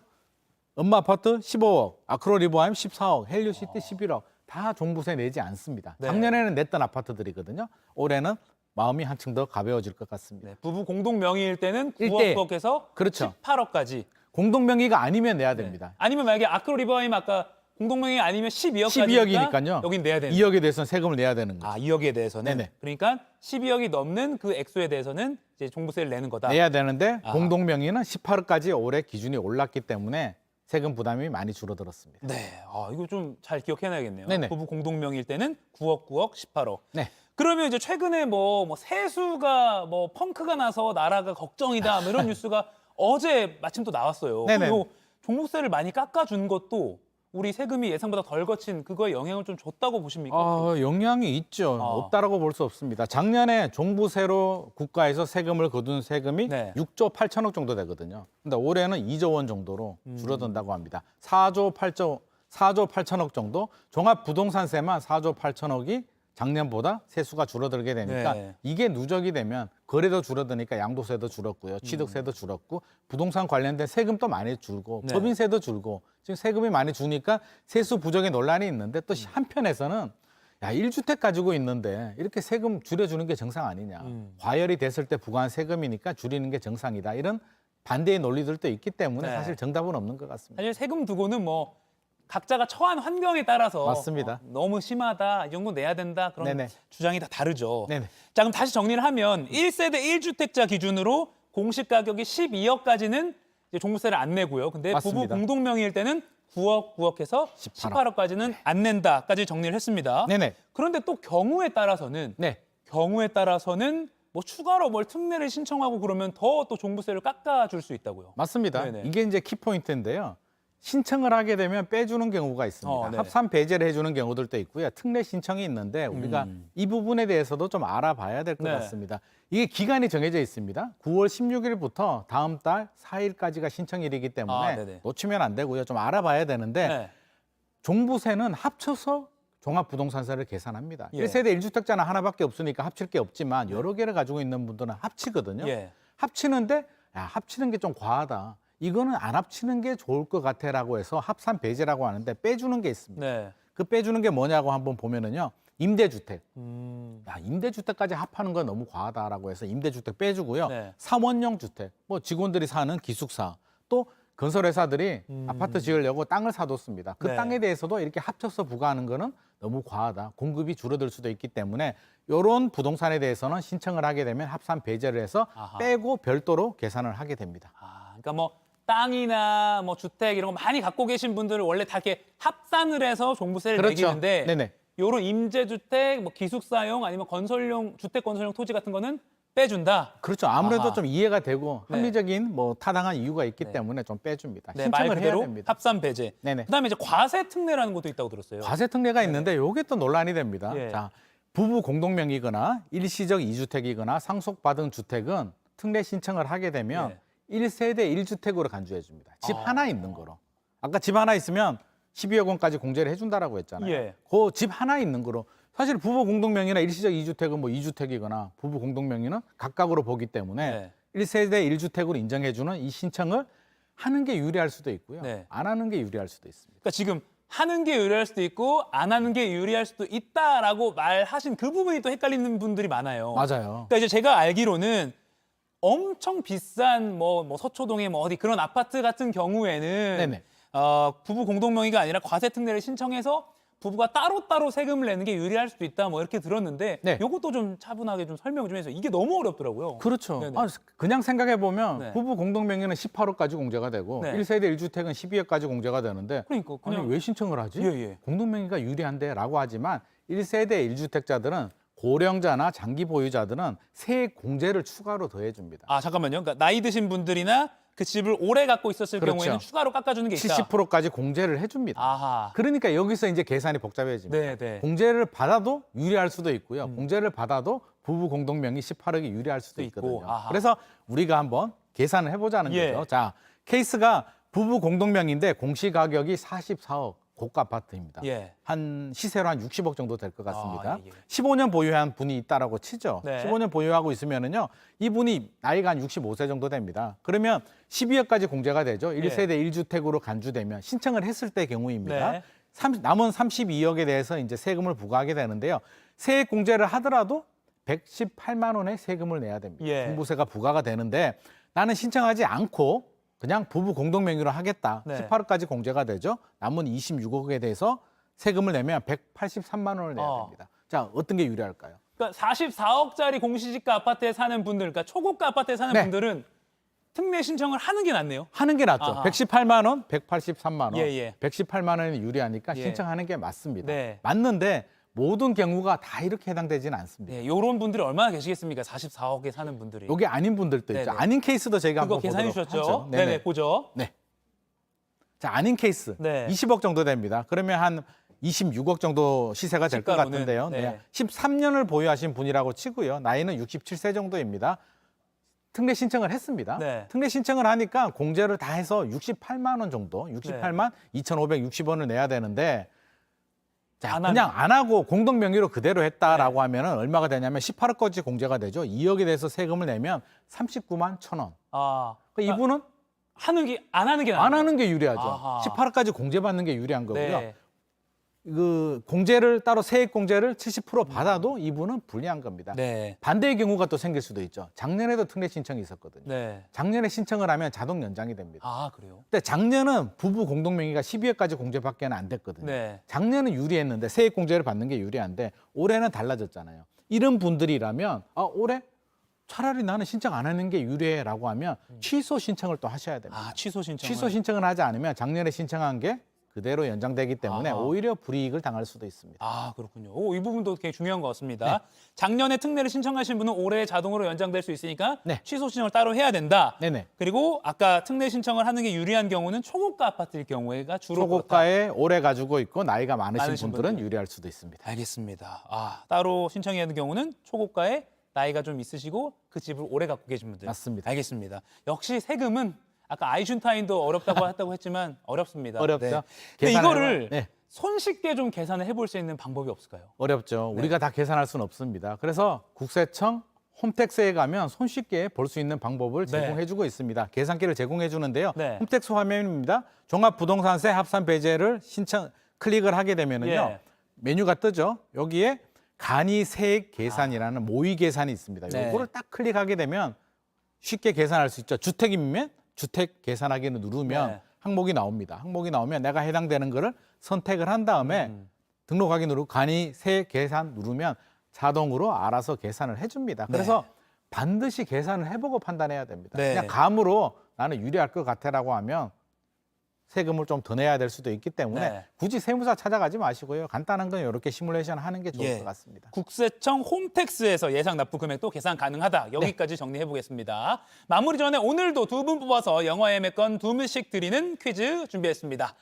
Speaker 10: 음마 아파트 15억, 아크로 리버하임 14억, 헬리오시티 11억. 다 종부세 내지 않습니다.
Speaker 2: 네.
Speaker 10: 작년에는 냈던 아파트들이거든요. 올해는 마음이 한층 더 가벼워질 것 같습니다.
Speaker 2: 네, 부부 공동 명의일 때는 9억,
Speaker 10: 일대.
Speaker 2: 9억에서
Speaker 10: 그렇죠.
Speaker 2: 18억까지.
Speaker 10: 공동명의가 아니면 내야 됩니다.
Speaker 2: 아니면 만약에 아크로 리버하임 아까 공동명의 아니면 12억까지
Speaker 10: 12억이니까요.
Speaker 2: 여긴 내야 되는.
Speaker 10: 2억에 대해서는 세금을 내야 되는 거죠.
Speaker 2: 아, 2억에 대해서는.
Speaker 10: 네네.
Speaker 2: 그러니까 12억이 넘는 그 액수에 대해서는 이제 종부세를 내는 거다.
Speaker 10: 내야 되는데
Speaker 2: 아.
Speaker 10: 공동명의는 18억까지 올해 기준이 올랐기 때문에 세금 부담이 많이 줄어들었습니다.
Speaker 2: 네. 아, 이거 좀 잘 기억해놔야겠네요.
Speaker 10: 네네.
Speaker 2: 부부 공동명의일 때는 9억, 9억, 18억.
Speaker 10: 네.
Speaker 2: 그러면 이제 최근에 뭐 세수가 뭐 펑크가 나서 나라가 걱정이다 뭐 이런 뉴스가 어제 마침 또 나왔어요.
Speaker 10: 네네.
Speaker 2: 그리고 종부세를 많이 깎아준 것도 우리 세금이 예상보다 덜 거친 그거에 영향을 좀 줬다고 보십니까?
Speaker 10: 영향이 있죠. 없다라고 볼 수 없습니다. 작년에 종부세로 국가에서 세금을 거둔 세금이
Speaker 2: 네.
Speaker 10: 6조 8천억 정도 되거든요. 근데 올해는 2조 원 정도로 줄어든다고 합니다. 4조 8천억 정도, 종합부동산세만 4조 8천억이 작년보다 세수가 줄어들게 되니까
Speaker 2: 네.
Speaker 10: 이게 누적이 되면 거래도 줄어드니까 양도세도 줄었고요. 취득세도 줄었고 부동산 관련된 세금도 많이 줄고
Speaker 2: 네.
Speaker 10: 법인세도 줄고 지금 세금이 많이 주니까 세수 부족의 논란이 있는데 또 한편에서는 야, 1주택 가지고 있는데 이렇게 세금 줄여주는 게 정상 아니냐. 과열이 됐을 때 부과한 세금이니까 줄이는 게 정상이다. 이런 반대의 논리들도 있기 때문에
Speaker 2: 네.
Speaker 10: 사실 정답은 없는 것 같습니다.
Speaker 2: 사실 세금 두고는 뭐 각자가 처한 환경에 따라서
Speaker 10: 맞습니다.
Speaker 2: 너무 심하다, 이 정도 내야 된다 그런
Speaker 10: 네네.
Speaker 2: 주장이 다 다르죠.
Speaker 10: 네네.
Speaker 2: 자, 그럼 다시 정리를 하면 1세대 1주택자 기준으로 공시 가격이 12억까지는 이제 종부세를 안 내고요. 근데 부부
Speaker 10: 맞습니다.
Speaker 2: 공동명의일 때는 9억, 9억에서 18억까지는 안 낸다까지 정리를 했습니다.
Speaker 10: 네네.
Speaker 2: 그런데 또 경우에 따라서는 뭐 추가로 뭘 특례를 신청하고 그러면 더 또 종부세를 깎아줄 수 있다고요.
Speaker 10: 맞습니다.
Speaker 2: 네네.
Speaker 10: 이게 이제 키포인트인데요. 신청을 하게 되면 빼주는 경우가 있습니다.
Speaker 2: 네.
Speaker 10: 합산 배제를 해주는 경우들도 있고요. 특례 신청이 있는데 우리가 이 부분에 대해서도 좀 알아봐야 될 것
Speaker 2: 네.
Speaker 10: 같습니다. 이게 기간이 정해져 있습니다. 9월 16일부터 다음 달 4일까지가 신청일이기 때문에
Speaker 2: 네네.
Speaker 10: 놓치면 안 되고요. 좀 알아봐야 되는데
Speaker 2: 네.
Speaker 10: 종부세는 합쳐서 종합부동산세를 계산합니다.
Speaker 2: 예.
Speaker 10: 1세대 1주택자는 하나밖에 없으니까 합칠 게 없지만 여러 개를 가지고 있는 분들은 합치거든요.
Speaker 2: 예.
Speaker 10: 합치는데 합치는 게 좀 과하다. 이거는 안 합치는 게 좋을 것 같아라고 해서 합산 배제라고 하는데 빼주는 게 있습니다.
Speaker 2: 네.
Speaker 10: 그 빼주는 게 뭐냐고 한번 보면은요. 임대주택. 임대주택까지 합하는 건 너무 과하다라고 해서 임대주택 빼주고요.
Speaker 2: 네.
Speaker 10: 삼원용 주택, 뭐 직원들이 사는 기숙사, 또 건설회사들이 아파트 지으려고 땅을 사뒀습니다. 그
Speaker 2: 네.
Speaker 10: 땅에 대해서도 이렇게 합쳐서 부과하는 거는 너무 과하다. 공급이 줄어들 수도 있기 때문에 이런 부동산에 대해서는 신청을 하게 되면 합산 배제를 해서
Speaker 2: 아하.
Speaker 10: 빼고 별도로 계산을 하게 됩니다.
Speaker 2: 그러니까 뭐 땅이나 뭐 주택 이런 거 많이 갖고 계신 분들은 원래 다 이렇게 합산을 해서 종부세를
Speaker 10: 그렇죠.
Speaker 2: 매기는데
Speaker 10: 네네.
Speaker 2: 요런 임대주택, 뭐 기숙사용 아니면 건설용 주택 건설용 토지 같은 거는 빼준다.
Speaker 10: 그렇죠. 아무래도
Speaker 2: 아하.
Speaker 10: 좀 이해가 되고
Speaker 2: 네.
Speaker 10: 합리적인 뭐 타당한 이유가 있기
Speaker 2: 네.
Speaker 10: 때문에 좀 빼줍니다.
Speaker 2: 네, 말
Speaker 10: 신청을 해야
Speaker 2: 그대로
Speaker 10: 됩니다.
Speaker 2: 합산 배제.
Speaker 10: 네네.
Speaker 2: 그다음에 이제 과세 특례라는 것도 있다고 들었어요.
Speaker 10: 과세 특례가 있는데 이게 또 논란이 됩니다.
Speaker 2: 예.
Speaker 10: 자, 부부 공동명의거나 일시적 2주택이거나 상속받은 주택은 특례 신청을 하게 되면
Speaker 2: 예.
Speaker 10: 1세대 1주택으로 간주해 줍니다. 집 하나 있는 거로. 아까 집 하나 있으면 12억 원까지 공제를 해준다라고 했잖아요.
Speaker 2: 예.
Speaker 10: 그 집 하나 있는 거로. 사실 부부 공동명의나 일시적 2주택은 뭐 2주택이거나 부부 공동명의는 각각으로 보기 때문에
Speaker 2: 네.
Speaker 10: 1세대 1주택으로 인정해주는 이 신청을 하는 게 유리할 수도 있고요.
Speaker 2: 네.
Speaker 10: 안 하는 게 유리할 수도 있습니다.
Speaker 2: 그러니까 지금 하는 게 유리할 수도 있고 안 하는 게 유리할 수도 있다라고 말하신 그 부분이 또 헷갈리는 분들이 많아요.
Speaker 10: 맞아요.
Speaker 2: 그러니까 이제 제가 알기로는 엄청 비싼 뭐 서초동에 뭐 어디 그런 아파트 같은 경우에는
Speaker 10: 네네.
Speaker 2: 부부 공동명의가 아니라 과세 특례를 신청해서 부부가 따로따로 세금을 내는 게 유리할 수도 있다 뭐 이렇게 들었는데
Speaker 10: 네.
Speaker 2: 이것도 좀 차분하게 좀 설명 좀 해서 이게 너무 어렵더라고요.
Speaker 10: 그렇죠.
Speaker 2: 네네.
Speaker 10: 그냥 생각해 보면
Speaker 2: 네.
Speaker 10: 부부 공동명의는 18억까지 공제가 되고
Speaker 2: 네.
Speaker 10: 1세대 1주택은 12억까지 공제가 되는데
Speaker 2: 그러니까 그냥
Speaker 10: 아니 왜 신청을 하지?
Speaker 2: 예.
Speaker 10: 공동명의가 유리한데라고 하지만 1세대 1주택자들은 고령자나 장기 보유자들은 세액 공제를 추가로 더해 줍니다.
Speaker 2: 아 잠깐만요. 그러니까 나이 드신 분들이나 그 집을 오래 갖고 있었을
Speaker 10: 그렇죠.
Speaker 2: 경우에는 추가로 깎아주는 게 있다.
Speaker 10: 70%까지 공제를 해 줍니다.
Speaker 2: 아하.
Speaker 10: 그러니까 여기서 이제 계산이 복잡해집니다.
Speaker 2: 네.
Speaker 10: 공제를 받아도 유리할 수도 있고요. 공제를 받아도 부부 공동명의 18억이 유리할 수도
Speaker 2: 있고,
Speaker 10: 있거든요.
Speaker 2: 아하.
Speaker 10: 그래서 우리가 한번 계산을 해보자는
Speaker 2: 예.
Speaker 10: 거죠. 자, 케이스가 부부 공동명의인데 공시가격이 44억. 고가 아파트입니다.
Speaker 2: 예.
Speaker 10: 한 시세로 한 60억 정도 될 것 같습니다.
Speaker 2: 아, 예.
Speaker 10: 15년 보유한 분이 있다라고 치죠.
Speaker 2: 네.
Speaker 10: 15년 보유하고 있으면은요, 이분이 나이가 한 65세 정도 됩니다. 그러면 12억까지 공제가 되죠. 1세대 1주택으로 간주되면 신청을 했을 때 경우입니다.
Speaker 2: 네.
Speaker 10: 남은 32억에 대해서 이제 세금을 부과하게 되는데요. 세액 공제를 하더라도 118만 원의 세금을 내야 됩니다.
Speaker 2: 예.
Speaker 10: 종부세가 부과가 되는데 나는 신청하지 않고 그냥 부부 공동 명의로 하겠다.
Speaker 2: 네.
Speaker 10: 18억까지 공제가 되죠. 남은 26억에 대해서 세금을 내면 183만 원을 내야 됩니다. 자, 어떤 게 유리할까요?
Speaker 2: 그러니까 44억짜리 공시지가 아파트에 사는 분들, 그러니까 초고가 아파트에 사는
Speaker 10: 네.
Speaker 2: 분들은 특례 신청을 하는 게 낫네요.
Speaker 10: 하는 게 낫죠.
Speaker 2: 아하.
Speaker 10: 118만 원, 183만 원.
Speaker 2: 예, 예.
Speaker 10: 118만 원이 유리하니까
Speaker 2: 예.
Speaker 10: 신청하는 게 맞습니다.
Speaker 2: 네.
Speaker 10: 맞는데 모든 경우가 다 이렇게 해당되지는 않습니다.
Speaker 2: 네, 이런 분들이 얼마나 계시겠습니까? 44억에 사는 분들이.
Speaker 10: 여기 아닌 분들도 있죠.
Speaker 2: 네네.
Speaker 10: 아닌 케이스도 저희가
Speaker 2: 그거
Speaker 10: 한번
Speaker 2: 계산해
Speaker 10: 보도록
Speaker 2: 주셨죠?
Speaker 10: 하죠.
Speaker 2: 네네, 보죠.
Speaker 10: 네. 자, 아닌 케이스.
Speaker 2: 네.
Speaker 10: 20억 정도 됩니다. 그러면 한 26억 정도 시세가 될 것
Speaker 2: 시가로는,
Speaker 10: 같은데요.
Speaker 2: 네.
Speaker 10: 네. 13년을 보유하신 분이라고 치고요. 나이는 67세 정도입니다. 특례 신청을 했습니다.
Speaker 2: 네.
Speaker 10: 특례 신청을 하니까 공제를 다 해서 68만 원 정도, 68만 2,560원을 내야 되는데 자,
Speaker 2: 안
Speaker 10: 그냥 안 하고 공동 명의로 그대로 했다라고 하면은 얼마가 되냐면 18억까지 공제가 되죠. 2억에 대해서 세금을 내면 39만 1,000원.
Speaker 2: 아,
Speaker 10: 그러니까 이분은
Speaker 2: 안 하는 게 나아요.
Speaker 10: 안 하는 게 유리하죠.
Speaker 2: 아하.
Speaker 10: 18억까지 공제받는 게 유리한 거고요.
Speaker 2: 네.
Speaker 10: 그 공제를 따로 세액 공제를 70% 받아도 이분은 불리한 겁니다.
Speaker 2: 네.
Speaker 10: 반대의 경우가 또 생길 수도 있죠. 작년에도 특례 신청이 있었거든요.
Speaker 2: 네.
Speaker 10: 작년에 신청을 하면 자동 연장이 됩니다.
Speaker 2: 아, 그래요?
Speaker 10: 근데 작년은 부부 공동 명의가 12억까지 공제밖에 안 됐거든요.
Speaker 2: 네.
Speaker 10: 작년은 유리했는데 세액 공제를 받는 게 유리한데 올해는 달라졌잖아요. 이런 분들이라면 올해 차라리 나는 신청 안 하는 게 유리해라고 하면 취소 신청을 또 하셔야 됩니다.
Speaker 2: 아, 취소 신청.
Speaker 10: 취소 신청을 하지 않으면 작년에 신청한 게 그대로 연장되기 때문에
Speaker 2: 아하.
Speaker 10: 오히려 불이익을 당할 수도 있습니다.
Speaker 2: 아, 그렇군요. 이 부분도 굉장히 중요한 것 같습니다.
Speaker 10: 네.
Speaker 2: 작년에 특례를 신청하신 분은 올해 자동으로 연장될 수 있으니까
Speaker 10: 네.
Speaker 2: 취소 신청을 따로 해야 된다.
Speaker 10: 네네.
Speaker 2: 그리고 아까 특례 신청을 하는 게 유리한 경우는 초고가 아파트일 경우가 주로 그렇다.
Speaker 10: 초고가에 오래 가지고 있고 나이가 많으신
Speaker 2: 많으신
Speaker 10: 분들은
Speaker 2: 분들.
Speaker 10: 유리할 수도 있습니다.
Speaker 2: 알겠습니다. 아, 따로 신청해야 하는 경우는 초고가에 나이가 좀 있으시고 그 집을 오래 갖고 계신 분들.
Speaker 10: 맞습니다.
Speaker 2: 알겠습니다. 역시 세금은 아까 아이슌타인도 어렵다고 했다고 했지만 어렵습니다.
Speaker 10: 어렵죠.
Speaker 2: 네. 근데
Speaker 10: 계산을
Speaker 2: 이거를
Speaker 10: 네.
Speaker 2: 손쉽게 좀 계산을 해볼 수 있는 방법이 없을까요?
Speaker 10: 어렵죠.
Speaker 2: 네.
Speaker 10: 우리가 다 계산할 수는 없습니다. 그래서 국세청 홈택스에 가면 손쉽게 볼 수 있는 방법을
Speaker 2: 네.
Speaker 10: 제공해주고 있습니다. 계산기를 제공해주는데요.
Speaker 2: 네.
Speaker 10: 홈택스 화면입니다. 종합부동산세 합산 배제를 클릭을 하게 되면은요.
Speaker 2: 예.
Speaker 10: 메뉴가 뜨죠. 여기에 간이 세액 계산이라는 모의 계산이 있습니다.
Speaker 2: 네.
Speaker 10: 이거를 딱 클릭하게 되면 쉽게 계산할 수 있죠. 주택이면 주택 계산하기를 누르면
Speaker 2: 네.
Speaker 10: 항목이 나옵니다. 항목이 나오면 내가 해당되는 거를 선택을 한 다음에 등록하기 누르고 간이 세액 계산 누르면 자동으로 알아서 계산을 해줍니다. 그래서 반드시 계산을 해보고 판단해야 됩니다.
Speaker 2: 네.
Speaker 10: 그냥 감으로 나는 유리할 것 같아라고 하면 세금을 좀 더 내야 될 수도 있기 때문에
Speaker 2: 네.
Speaker 10: 굳이 세무사 찾아가지 마시고요. 간단한 건 이렇게 시뮬레이션 하는 게 좋을
Speaker 2: 예.
Speaker 10: 것 같습니다.
Speaker 2: 국세청 홈택스에서 예상 납부 금액도 계산 가능하다. 여기까지 정리해 보겠습니다. 마무리 전에 오늘도 두 분 뽑아서 영화 예매권 2분씩 드리는 퀴즈 준비했습니다.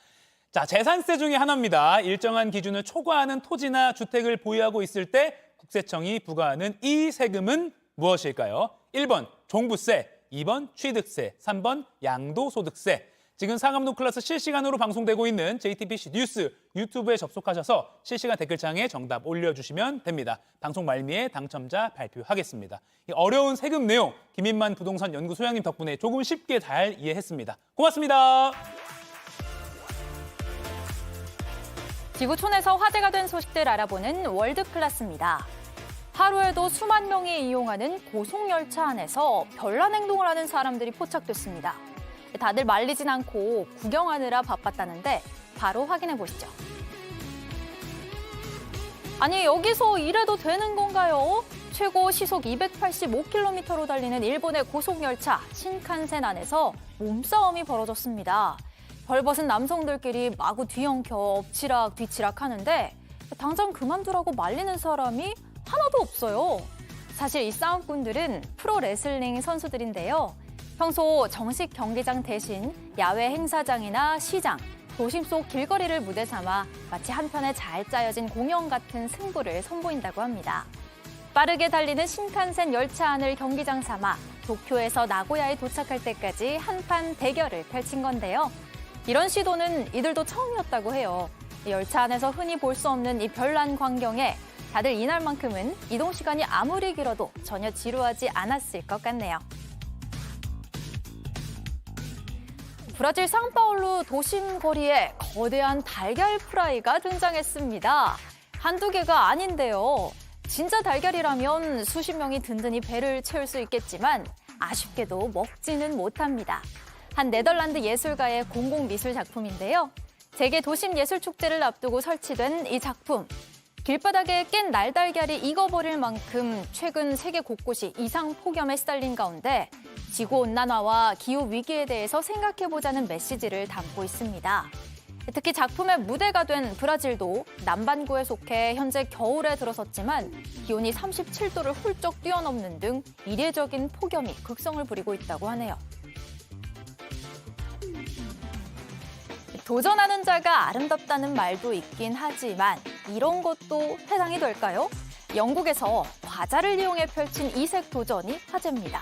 Speaker 2: 자, 재산세 중에 하나입니다. 일정한 기준을 초과하는 토지나 주택을 보유하고 있을 때 국세청이 부과하는 이 세금은 무엇일까요? 1번 종부세, 2번 취득세, 3번 양도소득세. 지금 상암동 클래스 실시간으로 방송되고 있는 JTBC 뉴스 유튜브에 접속하셔서 실시간 댓글창에 정답 올려주시면 됩니다. 방송 말미에 당첨자 발표하겠습니다. 이 어려운 세금 내용 김인만 부동산 연구 소장님 덕분에 조금 쉽게 잘 이해했습니다. 고맙습니다.
Speaker 1: 지구촌에서 화제가 된 소식들 알아보는 월드클래스입니다. 하루에도 수만 명이 이용하는 고속열차 안에서 별난 행동을 하는 사람들이 포착됐습니다. 다들 말리진 않고 구경하느라 바빴다는데 바로 확인해 보시죠. 아니, 여기서 이래도 되는 건가요? 최고 시속 285km로 달리는 일본의 고속열차 신칸센 안에서 몸싸움이 벌어졌습니다. 벌벗은 남성들끼리 마구 뒤엉켜 엎치락 뒤치락 하는데 당장 그만두라고 말리는 사람이 하나도 없어요. 사실 이 싸움꾼들은 프로레슬링 선수들인데요. 평소 정식 경기장 대신 야외 행사장이나 시장, 도심 속 길거리를 무대 삼아 마치 한편의 잘 짜여진 공연 같은 승부를 선보인다고 합니다. 빠르게 달리는 신칸센 열차 안을 경기장 삼아 도쿄에서 나고야에 도착할 때까지 한판 대결을 펼친 건데요. 이런 시도는 이들도 처음이었다고 해요. 열차 안에서 흔히 볼 수 없는 이 별난 광경에 다들 이날만큼은 이동 시간이 아무리 길어도 전혀 지루하지 않았을 것 같네요. 브라질 상파울루 도심 거리에 거대한 달걀 프라이가 등장했습니다. 한두 개가 아닌데요. 진짜 달걀이라면 수십 명이 든든히 배를 채울 수 있겠지만 아쉽게도 먹지는 못합니다. 한 네덜란드 예술가의 공공미술 작품인데요. 세계 도심예술축제를 앞두고 설치된 이 작품. 길바닥에 깬 날달걀이 익어버릴 만큼 최근 세계 곳곳이 이상 폭염에 시달린 가운데 지구온난화와 기후위기에 대해서 생각해보자는 메시지를 담고 있습니다. 특히 작품의 무대가 된 브라질도 남반구에 속해 현재 겨울에 들어섰지만 기온이 37도를 훌쩍 뛰어넘는 등 이례적인 폭염이 극성을 부리고 있다고 하네요. 도전하는 자가 아름답다는 말도 있긴 하지만 이런 것도 해당이 될까요? 영국에서 과자를 이용해 펼친 이색 도전이 화제입니다.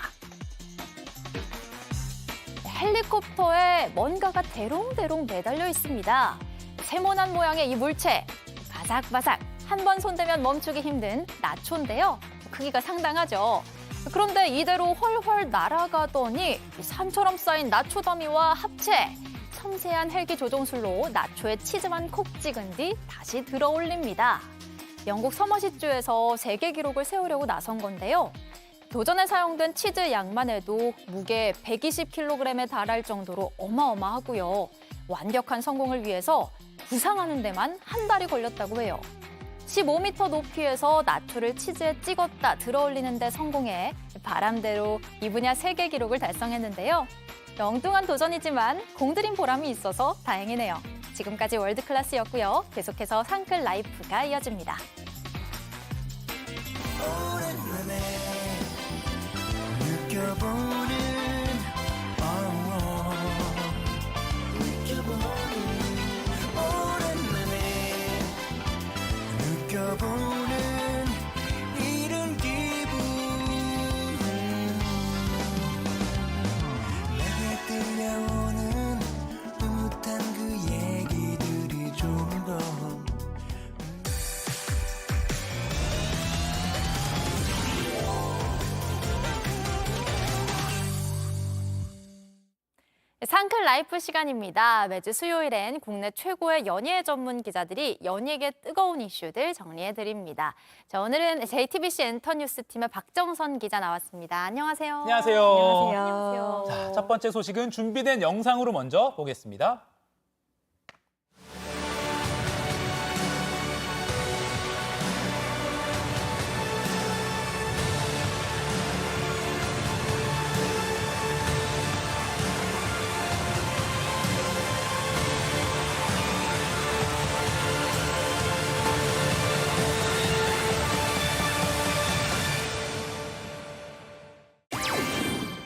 Speaker 1: 헬리콥터에 뭔가가 대롱대롱 매달려 있습니다. 세모난 모양의 이 물체, 바삭바삭, 한 번 손대면 멈추기 힘든 나초인데요. 크기가 상당하죠. 그런데 이대로 훨훨 날아가더니 산처럼 쌓인 나초 더미와 합체, 섬세한 헬기 조종술로 나초에 치즈만 콕 찍은 뒤 다시 들어 올립니다. 영국 서머시주에서 세계 기록을 세우려고 나선 건데요. 도전에 사용된 치즈 양만 해도 무게 120kg에 달할 정도로 어마어마하고요. 완벽한 성공을 위해서 구상하는 데만 한 달이 걸렸다고 해요. 15m 높이에서 나초를 치즈에 찍었다 들어 올리는 데 성공해 바람대로 이 분야 세계 기록을 달성했는데요. 엉뚱한 도전이지만 공들인 보람이 있어서 다행이네요. 지금까지 월드클래스였고요. 계속해서 상클 라이프가 이어집니다.
Speaker 13: 이런 기분 내게 들려오는 듯한 그 얘기들이 좀 더
Speaker 1: 상클 라이프 시간입니다. 매주 수요일엔 국내 최고의 연예 전문 기자들이 연예계 뜨거운 이슈들 정리해드립니다. 자, 오늘은 JTBC 엔터뉴스 팀의 박정선 기자 나왔습니다. 안녕하세요.
Speaker 2: 안녕하세요.
Speaker 1: 안녕하세요.
Speaker 2: 자, 첫 번째 소식은 준비된 영상으로 먼저 보겠습니다.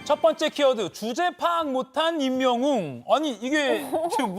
Speaker 2: 첫 번째 키워드, 주제 파악 못한 임영웅. 아니, 이게 지금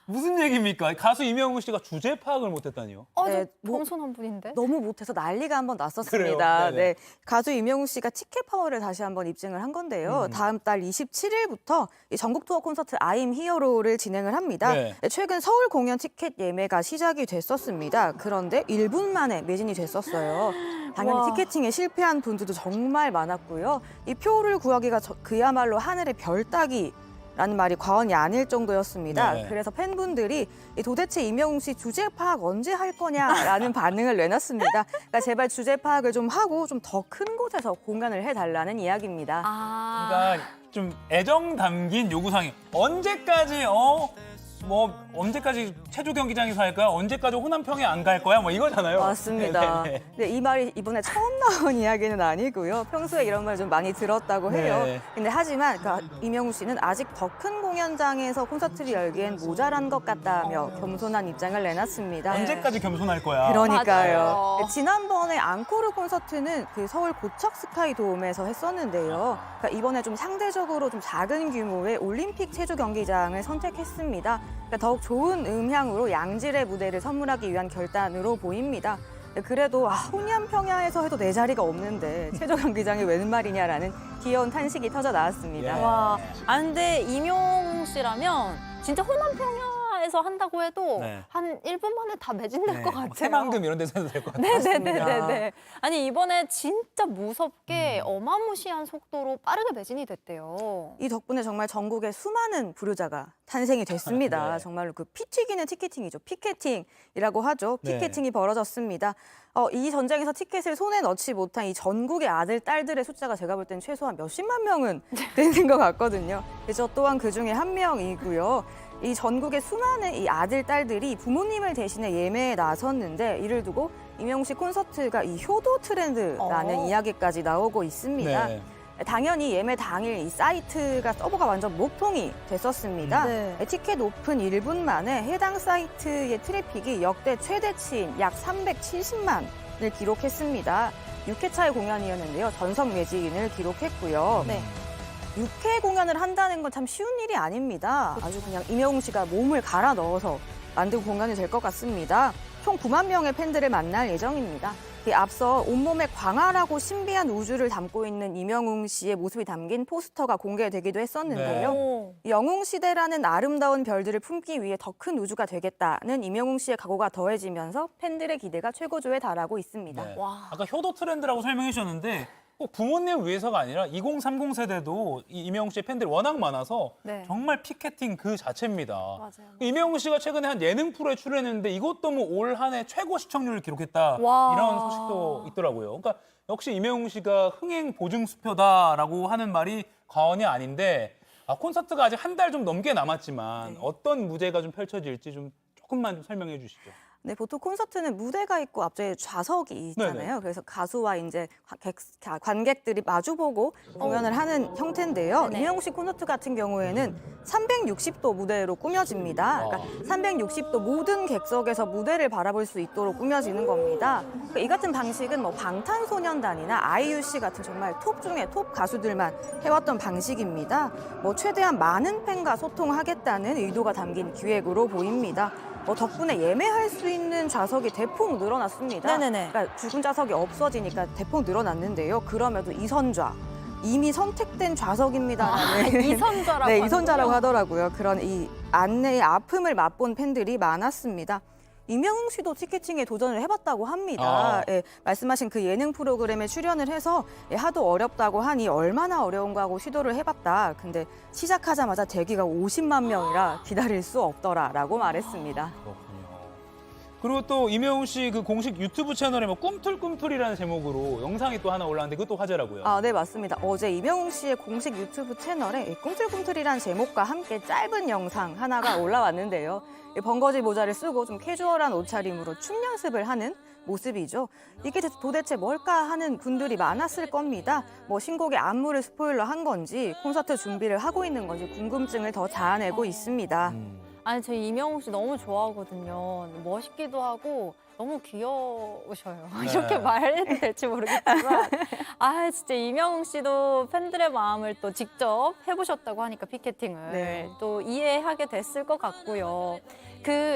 Speaker 2: 무슨 얘기입니까? 가수 임영웅 씨가 주제 파악을 못했다니요?
Speaker 1: 네, 겸손한 분인데?
Speaker 14: 너무 못해서 난리가 한번 났었습니다.
Speaker 2: 그래요?
Speaker 14: 네, 가수 임영웅 씨가 티켓 파워를 다시 한번 입증을 한 건데요. 다음 달 27일부터 이 전국 투어 콘서트 I'm Hero를 진행을 합니다.
Speaker 2: 네.
Speaker 14: 최근 서울 공연 티켓 예매가 시작이 됐었습니다. 그런데 1분 만에 매진이 됐었어요. 당연히
Speaker 1: 와.
Speaker 14: 티켓팅에 실패한 분들도 정말 많았고요. 이 표를 구하기가 그야말로 하늘의 별 따기 라는 말이 과언이 아닐 정도였습니다.
Speaker 2: 네.
Speaker 14: 그래서 팬분들이 도대체 임영웅 씨 주제 파악 언제 할 거냐라는 반응을 내놨습니다. 그러니까 제발 주제 파악을 좀 하고 좀 더 큰 곳에서 공연을 해달라는 이야기입니다.
Speaker 2: 그러니까 좀 애정 담긴 요구사항이 언제까지 언제까지 체조 경기장에서 할 거야? 언제까지 호남평에 안 갈 거야? 뭐 이거잖아요.
Speaker 14: 맞습니다.
Speaker 2: 네네네.
Speaker 14: 네, 이 말이 이번에 처음 나온 이야기는 아니고요. 평소에 이런 말 좀 많이 들었다고 해요.
Speaker 2: 네.
Speaker 14: 근데 하지만 임영웅 씨는 아직 더 큰 공연장에서 콘서트를 열기엔 모자란 것 같다며 겸손한 입장을 내놨습니다.
Speaker 2: 언제까지 겸손할 거야?
Speaker 14: 그러니까요.
Speaker 1: 맞아요.
Speaker 14: 네, 지난번에 앙코르 콘서트는 그 서울 고척 스카이 돔에서 했었는데요. 그러니까 이번에 좀 상대적으로 좀 작은 규모의 올림픽 체조 경기장을 선택했습니다. 그러니까 더욱 좋은 음향으로 양질의 무대를 선물하기 위한 결단으로 보입니다. 그래도 호남평야에서 해도 내 자리가 없는데 체조 경기장이 웬 말이냐라는 귀여운 탄식이 터져 나왔습니다.
Speaker 2: 예.
Speaker 1: 와, 근데 임영웅 씨라면 진짜 호남평야에 아레나에서 한다고 해도
Speaker 2: 네.
Speaker 1: 한 1분 만에 다 매진될 것 같아요.
Speaker 2: 새만금 이런 데서 해도 될 것 같아요.
Speaker 1: 네네네네. 아니 이번에 진짜 무섭게 어마무시한 속도로 빠르게 매진이 됐대요.
Speaker 14: 이 덕분에 정말 전국에 수많은 불효자가 탄생이 됐습니다.
Speaker 2: 네.
Speaker 14: 정말로 그 피 튀기는 티켓팅이죠. 피켓팅이라고 하죠.
Speaker 2: 네.
Speaker 14: 피켓팅이 벌어졌습니다. 이 전쟁에서 티켓을 손에 넣지 못한 이 전국의 아들, 딸들의 숫자가 제가 볼 땐 최소한 몇십만 명은 되는 것 같거든요. 저 또한 그 중에 한 명이고요. 이 전국의 수많은 이 아들, 딸들이 부모님을 대신해 예매에 나섰는데 이를 두고 임영웅 씨 콘서트가 이 효도 트렌드라는 이야기까지 나오고 있습니다.
Speaker 2: 네.
Speaker 14: 당연히 예매 당일 이 사이트가 서버가 완전 목통이 됐었습니다.
Speaker 1: 네.
Speaker 14: 티켓 오픈 1분 만에 해당 사이트의 트래픽이 역대 최대치인 약 370만을 기록했습니다. 6회차의 공연이었는데요. 전석 매진을 기록했고요.
Speaker 1: 네.
Speaker 14: 6회 공연을 한다는 건 참 쉬운 일이 아닙니다. 아주 그냥 임영웅 씨가 몸을 갈아 넣어서 만든 공연이 될 것 같습니다. 총 9만 명의 팬들을 만날 예정입니다. 앞서 온몸에 광활하고 신비한 우주를 담고 있는 임영웅 씨의 모습이 담긴 포스터가 공개되기도 했었는데요. 영웅시대라는 아름다운 별들을 품기 위해 더 큰 우주가 되겠다는 임영웅 씨의 각오가 더해지면서 팬들의 기대가 최고조에 달하고 있습니다.
Speaker 2: 네. 아까 효도 트렌드라고 설명해 주셨는데 꼭 부모님 위해서가 아니라 2030 세대도 이 임영웅 씨의 팬들이 워낙 많아서
Speaker 1: 네.
Speaker 2: 정말 피켓팅 그 자체입니다.
Speaker 1: 맞아요.
Speaker 2: 임영웅 씨가 최근에 한 예능 프로에 출연했는데 이것도 뭐 올 한 해 최고 시청률을 기록했다
Speaker 1: 와.
Speaker 2: 이런 소식도 있더라고요. 그러니까 역시 임영웅 씨가 흥행 보증 수표다라고 하는 말이 과언이 아닌데 콘서트가 아직 한 달 좀 넘게 남았지만 어떤 무대가 좀 펼쳐질지 좀 조금만 좀 설명해 주시죠.
Speaker 14: 네, 보통 콘서트는 무대가 있고 앞쪽에 좌석이 있잖아요.
Speaker 2: 네네.
Speaker 14: 그래서 가수와 이제 관객들이 마주보고 공연을 하는 형태인데요.
Speaker 1: 네네.
Speaker 14: 임영웅 씨 콘서트 같은 경우에는 360도 무대로 꾸며집니다. 그러니까 360도 모든 객석에서 무대를 바라볼 수 있도록 꾸며지는 겁니다. 그러니까 이 같은 방식은 뭐 방탄소년단이나 아이유 씨 같은 정말 톱 중에 톱 가수들만 해왔던 방식입니다. 뭐 최대한 많은 팬과 소통하겠다는 의도가 담긴 기획으로 보입니다. 덕분에 예매할 수 있는 좌석이 대폭 늘어났습니다.
Speaker 1: 네네네.
Speaker 14: 그러니까 죽은 좌석이 없어지니까 대폭 늘어났는데요. 그럼에도 이선좌, 이미 선택된 좌석입니다라는
Speaker 1: 이선좌라고
Speaker 14: 네, 이선좌라고
Speaker 1: 하는군요.
Speaker 14: 하더라고요. 그런 이 안내의 아픔을 맛본 팬들이 많았습니다. 임영웅 씨도 티켓팅에 도전을 해봤다고 합니다. 예, 말씀하신 그 예능 프로그램에 출연을 해서 하도 어렵다고 하니 얼마나 어려운가 하고 시도를 해봤다. 근데 시작하자마자 대기가 50만 명이라 기다릴 수 없더라라고 말했습니다.
Speaker 2: 그렇군요. 그리고 또 임영웅 씨 그 공식 유튜브 채널에 뭐 꿈틀꿈틀이라는 제목으로 영상이 또 하나 올라왔는데 그것도 화제라고요.
Speaker 14: 네, 맞습니다. 어제 임영웅 씨의 공식 유튜브 채널에 이 꿈틀꿈틀이란 제목과 함께 짧은 영상 하나가 올라왔는데요. 이 번거지 모자를 쓰고 좀 캐주얼한 옷차림으로 춤 연습을 하는 모습이죠. 이게 도대체 뭘까 하는 분들이 많았을 겁니다. 뭐 신곡의 안무를 스포일러한 건지 콘서트 준비를 하고 있는 건지 궁금증을 더 자아내고 있습니다.
Speaker 1: 아니 저 임영웅 씨 너무 좋아하거든요. 멋있기도 하고 너무 귀여우셔요.
Speaker 2: 네.
Speaker 1: 이렇게 말해도 될지 모르겠지만 진짜 임영웅 씨도 팬들의 마음을 또 직접 해보셨다고 하니까 피켓팅을
Speaker 14: 네.
Speaker 1: 또 이해하게 됐을 것 같고요.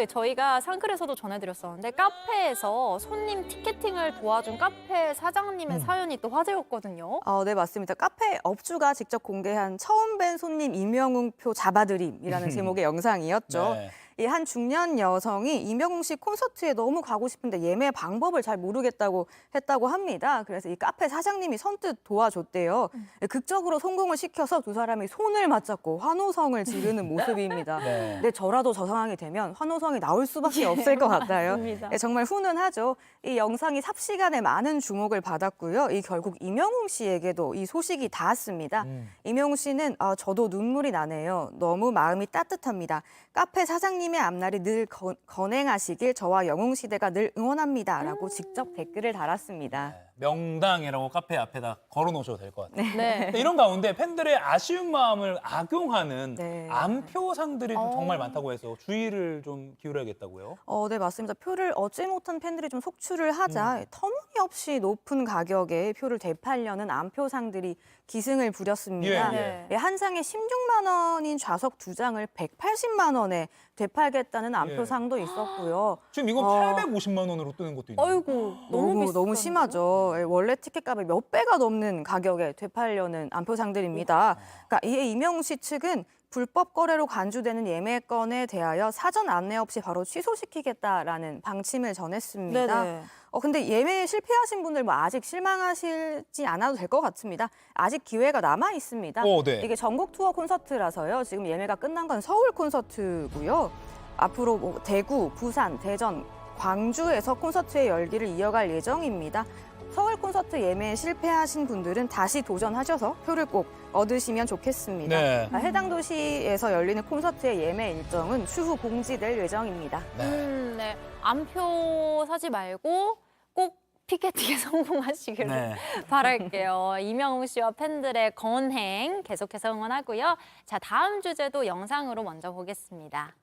Speaker 1: 저희가 상글에서도 전해드렸었는데 카페에서 손님 티켓팅을 도와준 카페 사장님의 사연이 또 화제였거든요.
Speaker 14: 네, 맞습니다. 카페 업주가 직접 공개한 처음 뵌 손님 임영웅표 잡아드림이라는 제목의 영상이었죠.
Speaker 2: 네.
Speaker 14: 이 한 중년 여성이 임영웅 씨 콘서트에 너무 가고 싶은데 예매 방법을 잘 모르겠다고 했다고 합니다. 그래서 이 카페 사장님이 선뜻 도와줬대요. 극적으로 성공을 시켜서 두 사람이 손을 맞잡고 환호성을 지르는 모습입니다.
Speaker 2: 네.
Speaker 14: 근데 저라도 저 상황이 되면 환호성이 나올 수밖에 없을 것 같아요.
Speaker 1: 맞습니다.
Speaker 14: 정말 훈훈하죠. 이 영상이 삽시간에 많은 주목을 받았고요. 결국 임영웅 씨에게도 이 소식이 닿았습니다. 임영웅 씨는 저도 눈물이 나네요. 너무 마음이 따뜻합니다. 카페 사장님의 앞날이 늘 건행하시길 저와 영웅시대가 늘 응원합니다라고 직접 댓글을 달았습니다.
Speaker 2: 명당이라고 카페 앞에다 걸어놓으셔도 될 것 같아요.
Speaker 1: 네.
Speaker 2: 근데 이런 가운데 팬들의 아쉬운 마음을 악용하는
Speaker 14: 네.
Speaker 2: 안표상들이 좀 정말 많다고 해서 주의를 좀 기울여야겠다고요.
Speaker 14: 네, 맞습니다. 표를 얻지 못한 팬들이 좀 속출을 하자 터무니없이 높은 가격에 표를 되팔려는 안표상들이 기승을 부렸습니다.
Speaker 2: 예.
Speaker 14: 한 상에 16만 원인 좌석 2장을 180만 원에 되팔겠다는 안표상도 있었고요.
Speaker 2: 지금 이건 850만 원으로 뜨는 것도 있네요.
Speaker 1: 아이고 너무
Speaker 14: 너무 심하죠. 원래 티켓값의 몇 배가 넘는 가격에 되팔려는 안표상들입니다. 그러니까 이에 임영웅 씨 측은 불법 거래로 간주되는 예매건에 대하여 사전 안내 없이 바로 취소시키겠다라는 방침을 전했습니다.
Speaker 1: 네네.
Speaker 14: 근데 예매에 실패하신 분들 뭐 아직 실망하시지 않아도 될 것 같습니다. 아직 기회가 남아 있습니다.
Speaker 2: 네.
Speaker 14: 이게 전국 투어 콘서트라서요. 지금 예매가 끝난 건 서울 콘서트고요. 앞으로 뭐 대구, 부산, 대전, 광주에서 콘서트의 열기를 이어갈 예정입니다. 서울 콘서트 예매에 실패하신 분들은 다시 도전하셔서 표를 꼭 얻으시면 좋겠습니다.
Speaker 2: 네.
Speaker 14: 해당 도시에서 열리는 콘서트의 예매 일정은 추후 공지될 예정입니다.
Speaker 1: 네. 암표 사지 말고 꼭 피켓팅에 성공하시기를
Speaker 2: 네.
Speaker 1: 바랄게요. 이명웅 씨와 팬들의 건행 계속해서 응원하고요. 자, 다음 주제도 영상으로 먼저 보겠습니다.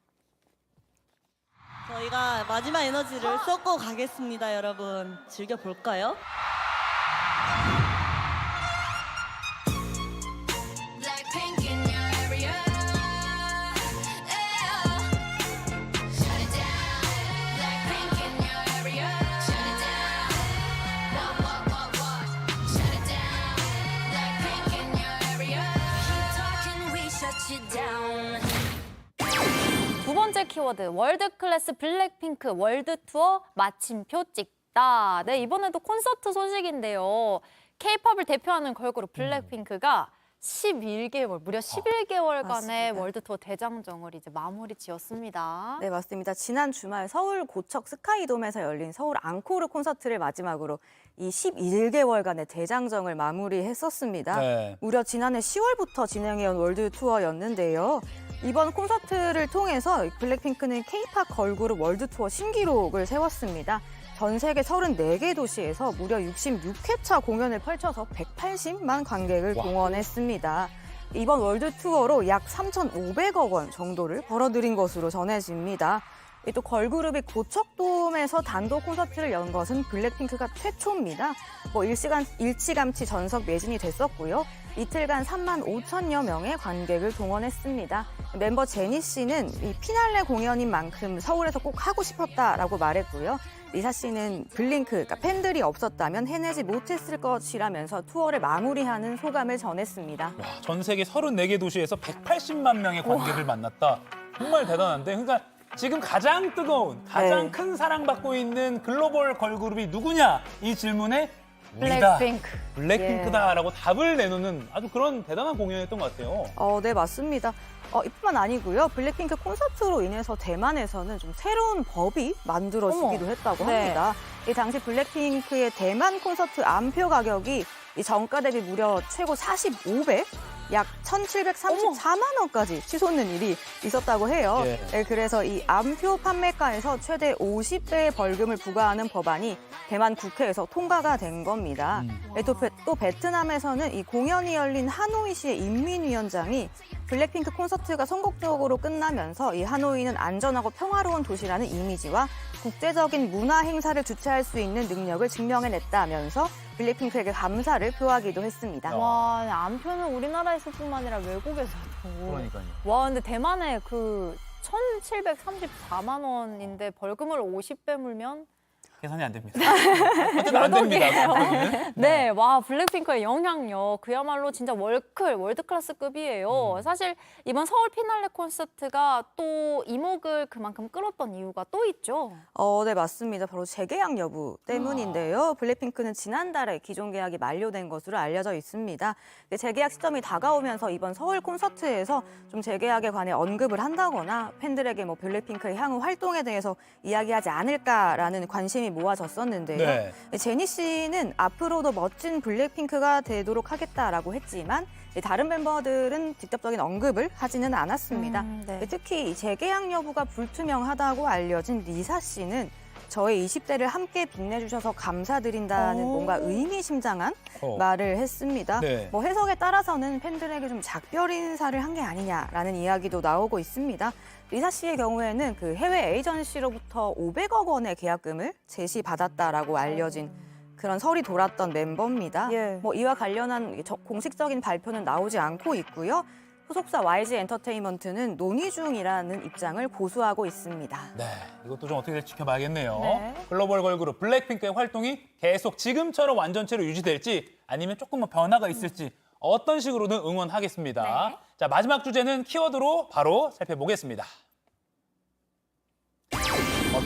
Speaker 15: 저희가 마지막 에너지를 쏟고 가겠습니다, 여러분. 즐겨볼까요?
Speaker 1: 두 번째 키워드, 월드클래스 블랙핑크 월드 투어 마침표 찍다. 네, 이번에도 콘서트 소식인데요. K-팝을 대표하는 걸그룹 블랙핑크가 11개월, 무려 11개월간의
Speaker 14: 맞습니다.
Speaker 1: 월드 투어 대장정을 이제 마무리 지었습니다.
Speaker 14: 네, 맞습니다. 지난 주말 서울 고척 스카이돔에서 열린 서울 앙코르 콘서트를 마지막으로 이 11개월간의 대장정을 마무리했었습니다.
Speaker 2: 네.
Speaker 14: 무려 지난해 10월부터 진행해온 월드 투어였는데요. 이번 콘서트를 통해서 블랙핑크는 K-팝 걸그룹 월드 투어 신기록을 세웠습니다. 전 세계 34개 도시에서 무려 66회차 공연을 펼쳐서 180만 관객을 동원했습니다. 이번 월드 투어로 약 3,500억 원 정도를 벌어들인 것으로 전해집니다. 또 걸그룹이 고척돔에서 단독 콘서트를 연 것은 블랙핑크가 최초입니다. 일찌감치 전석 매진이 됐었고요. 이틀간 3만 5천여 명의 관객을 동원했습니다. 멤버 제니 씨는 이 피날레 공연인 만큼 서울에서 꼭 하고 싶었다라고 말했고요. 리사 씨는 블링크, 그러니까 팬들이 없었다면 해내지 못했을 것이라면서 투어를 마무리하는 소감을 전했습니다.
Speaker 2: 전 세계 34개 도시에서 180만 명의 관객을 만났다. 정말 대단한데. 그러니까 지금 가장 뜨거운, 가장
Speaker 14: 네.
Speaker 2: 큰 사랑받고 있는 글로벌 걸그룹이 누구냐? 이 질문에 우리다. 블랙핑크다라고 답을 내놓는 아주 그런 대단한 공연이었던 것 같아요.
Speaker 14: 네, 맞습니다. 이뿐만 아니고요. 블랙핑크 콘서트로 인해서 대만에서는 좀 새로운 법이 만들어지기도 했다고 합니다. 이 당시 블랙핑크의 대만 콘서트 암표 가격이 이 정가 대비 무려 최고 45배, 약 1,734만 원까지 치솟는 일이 있었다고 해요. 네, 그래서 이 암표 판매가에서 최대 50배의 벌금을 부과하는 법안이 대만 국회에서 통과가 된 겁니다. 또 베트남에서는 이 공연이 열린 하노이시의 인민위원장이 블랙핑크 콘서트가 성공적으로 끝나면서 이 하노이는 안전하고 평화로운 도시라는 이미지와 국제적인 문화 행사를 주최할 수 있는 능력을 증명해냈다면서 블랙핑크에게 감사를 표하기도 했습니다.
Speaker 1: 와, 암표는 우리나라에서뿐만 아니라 외국에서도.
Speaker 10: 그러니까요.
Speaker 1: 와, 근데 대만에 그 1,734만 원인데 벌금을 50배 물면
Speaker 2: 계산이 안 됩니다. 어쨌든 안 됩니다. 그거는.
Speaker 1: 네, 와, 블랙핑크의 영향력 그야말로 진짜 월드클래스급이에요. 사실 이번 서울 피날레 콘서트가 또 이목을 그만큼 끌었던 이유가 또 있죠.
Speaker 14: 네, 맞습니다. 바로 재계약 여부 때문인데요. 블랙핑크는 지난달에 기존 계약이 만료된 것으로 알려져 있습니다. 재계약 시점이 다가오면서 이번 서울 콘서트에서 좀 재계약에 관해 언급을 한다거나 팬들에게 뭐 블랙핑크의 향후 활동에 대해서 이야기하지 않을까라는 관심이 모아졌었는데요.
Speaker 2: 네.
Speaker 14: 제니 씨는 앞으로도 멋진 블랙핑크가 되도록 하겠다라고 했지만 다른 멤버들은 직접적인 언급을 하지는 않았습니다. 특히 이 재계약 여부가 불투명하다고 알려진 리사 씨는 저의 20대를 함께 빛내주셔서 감사드린다는 뭔가 의미심장한 말을 했습니다.
Speaker 2: 네.
Speaker 14: 뭐 해석에 따라서는 팬들에게 좀 작별 인사를 한 게 아니냐라는 이야기도 나오고 있습니다. 리사 씨의 경우에는 그 해외 에이전시로부터 500억 원의 계약금을 제시받았다라고 알려진 그런 설이 돌았던 멤버입니다. 뭐 이와 관련한 공식적인 발표는 나오지 않고 있고요. 소속사 YG 엔터테인먼트는 논의 중이라는 입장을 고수하고 있습니다.
Speaker 2: 네, 이것도 좀 어떻게 될지 지켜봐야겠네요.
Speaker 14: 네.
Speaker 2: 글로벌 걸그룹 블랙핑크의 활동이 계속 지금처럼 완전체로 유지될지 아니면 조금 변화가 있을지 어떤 식으로든 응원하겠습니다. 자, 마지막 주제는 키워드로 바로 살펴보겠습니다.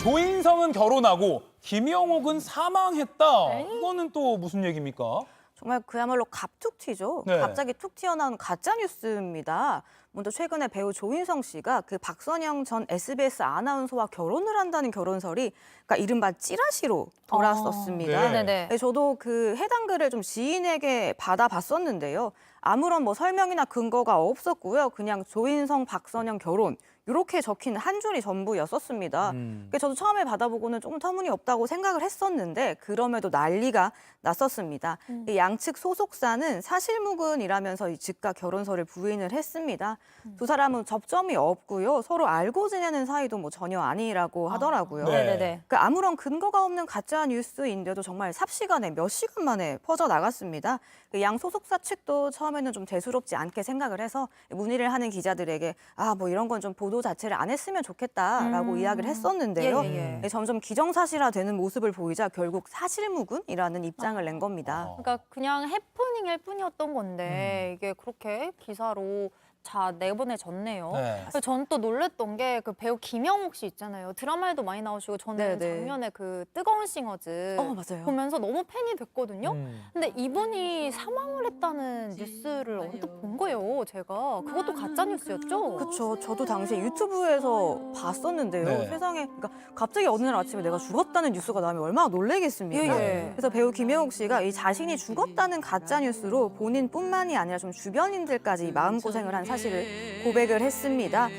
Speaker 2: 조인성은 결혼하고 김영옥은 사망했다. 이거는 또 무슨 얘기입니까?
Speaker 14: 정말 그야말로 갑툭 튀죠.
Speaker 2: 네.
Speaker 14: 갑자기 툭 튀어나온 가짜 뉴스입니다. 먼저 최근에 배우 조인성 씨가 그 박선영 전 SBS 아나운서와 결혼을 한다는 결혼설이 그러니까 이른바 찌라시로 돌았었습니다.
Speaker 1: 네네.
Speaker 14: 저도 그 해당 글을 좀 지인에게 받아봤었는데요. 아무런 뭐 설명이나 근거가 없었고요. 그냥 조인성, 박선영 결혼 이렇게 적힌 한 줄이 전부였었습니다. 저도 처음에 받아보고는 조금 터무니없다고 생각을 했었는데 그럼에도 난리가 났었습니다. 이 양측 소속사는 사실무근이라면서 이 즉각 결혼설을 부인을 했습니다. 두 사람은 접점이 없고요. 서로 알고 지내는 사이도 뭐 전혀 아니라고 하더라고요.
Speaker 1: 네네네.
Speaker 14: 그 아무런 근거가 없는 가짜 뉴스인데도 정말 삽시간에 몇 시간 만에 퍼져나갔습니다. 그 양 소속사 측도 처음에는 좀 대수롭지 않게 생각을 해서 문의를 하는 기자들에게 뭐 이런 건 좀 보도 자체를 안 했으면 좋겠다라고 이야기를 했었는데요. 점점 기정사실화되는 모습을 보이자 결국 사실무근이라는 입장을 낸 겁니다.
Speaker 1: 그러니까 그냥 해프닝일 뿐이었던 건데 이게 그렇게 기사로 다 내보내졌네요. 그래서 저는 또 놀랬던 게 그 배우 김영옥 씨 있잖아요. 드라마에도 많이 나오시고 저는 작년에 그 뜨거운 싱어즈
Speaker 14: 맞아요.
Speaker 1: 보면서 너무 팬이 됐거든요. 근데 이분이 사망을 했다는 뉴스를 언뜻 본 거예요. 제가 그것도 가짜 뉴스였죠?
Speaker 14: 그렇죠. 저도 당시에 유튜브에서 봤었는데요. 세상에 그러니까 갑자기 어느 날 아침에 내가 죽었다는 뉴스가 나오면 얼마나 놀라겠습니까? 그래서 배우 김영옥 씨가 이 자신이 죽었다는 가짜 뉴스로 본인뿐만이 아니라 좀 주변인들까지 마음고생을 한 사실을 고백을 했습니다.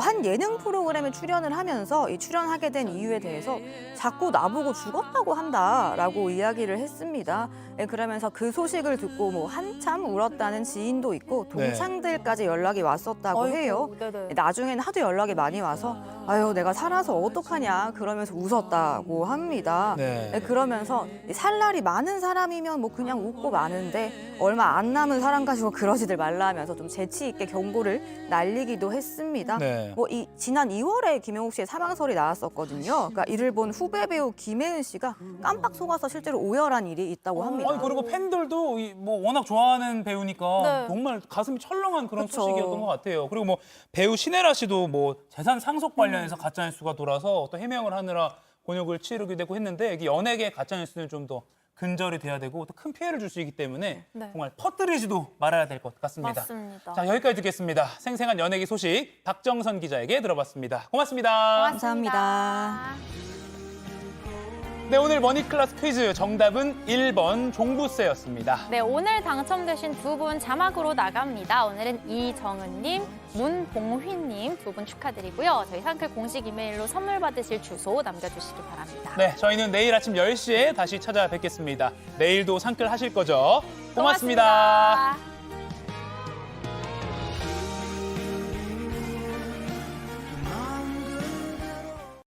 Speaker 14: 한 예능 프로그램에 출연을 하면서 이 출연하게 된 이유에 대해서 자꾸 나보고 죽었다고 한다라고 이야기를 했습니다. 그러면서 그 소식을 듣고 뭐 한참 울었다는 지인도 있고 동창들까지 연락이 왔었다고 해요. 나중에는 하도 연락이 많이 와서 아유 내가 살아서 어떡하냐 그러면서 웃었다고 합니다. 그러면서 살 날이 많은 사람이면 뭐 그냥 웃고 마는데 얼마 안 남은 사람 가지고 그러지들 말라 하면서 좀 재치 있게 경고를 날리기도 했습니다. 뭐 지난 2월에 김영옥 씨의 사망설이 나왔었거든요. 그러니까 이를 본 후배 배우 김혜은 씨가 깜빡 속아서 실제로 오열한 일이 있다고 합니다.
Speaker 2: 그리고 팬들도 뭐 워낙 좋아하는 배우니까 정말 가슴이 철렁한 그런 소식이었던 것 같아요. 그리고 뭐 배우 신혜라 씨도 뭐 재산 상속 관련해서 가짜 뉴스가 돌아서 또 해명을 하느라 곤욕을 치르기도 되고 했는데 이게 연예계 가짜 뉴스는 좀 더 근절이 돼야 되고 또 큰 피해를 줄 수 있기 때문에 정말 퍼뜨리지도 말아야 될 것 같습니다.
Speaker 1: 맞습니다.
Speaker 2: 자, 여기까지 듣겠습니다. 생생한 연예계 소식 박정선 기자에게 들어봤습니다. 고맙습니다.
Speaker 14: 감사합니다.
Speaker 2: 네, 오늘 머니클래스 퀴즈 정답은 1번 종부세였습니다.
Speaker 1: 네, 오늘 당첨되신 두 분 자막으로 나갑니다. 오늘은 이정은님, 문봉휘님 두 분 축하드리고요. 저희 상클 공식 이메일로 선물 받으실 주소 남겨주시기 바랍니다.
Speaker 2: 네, 저희는 내일 아침 10시에 다시 찾아뵙겠습니다. 내일도 상클 하실 거죠? 고맙습니다.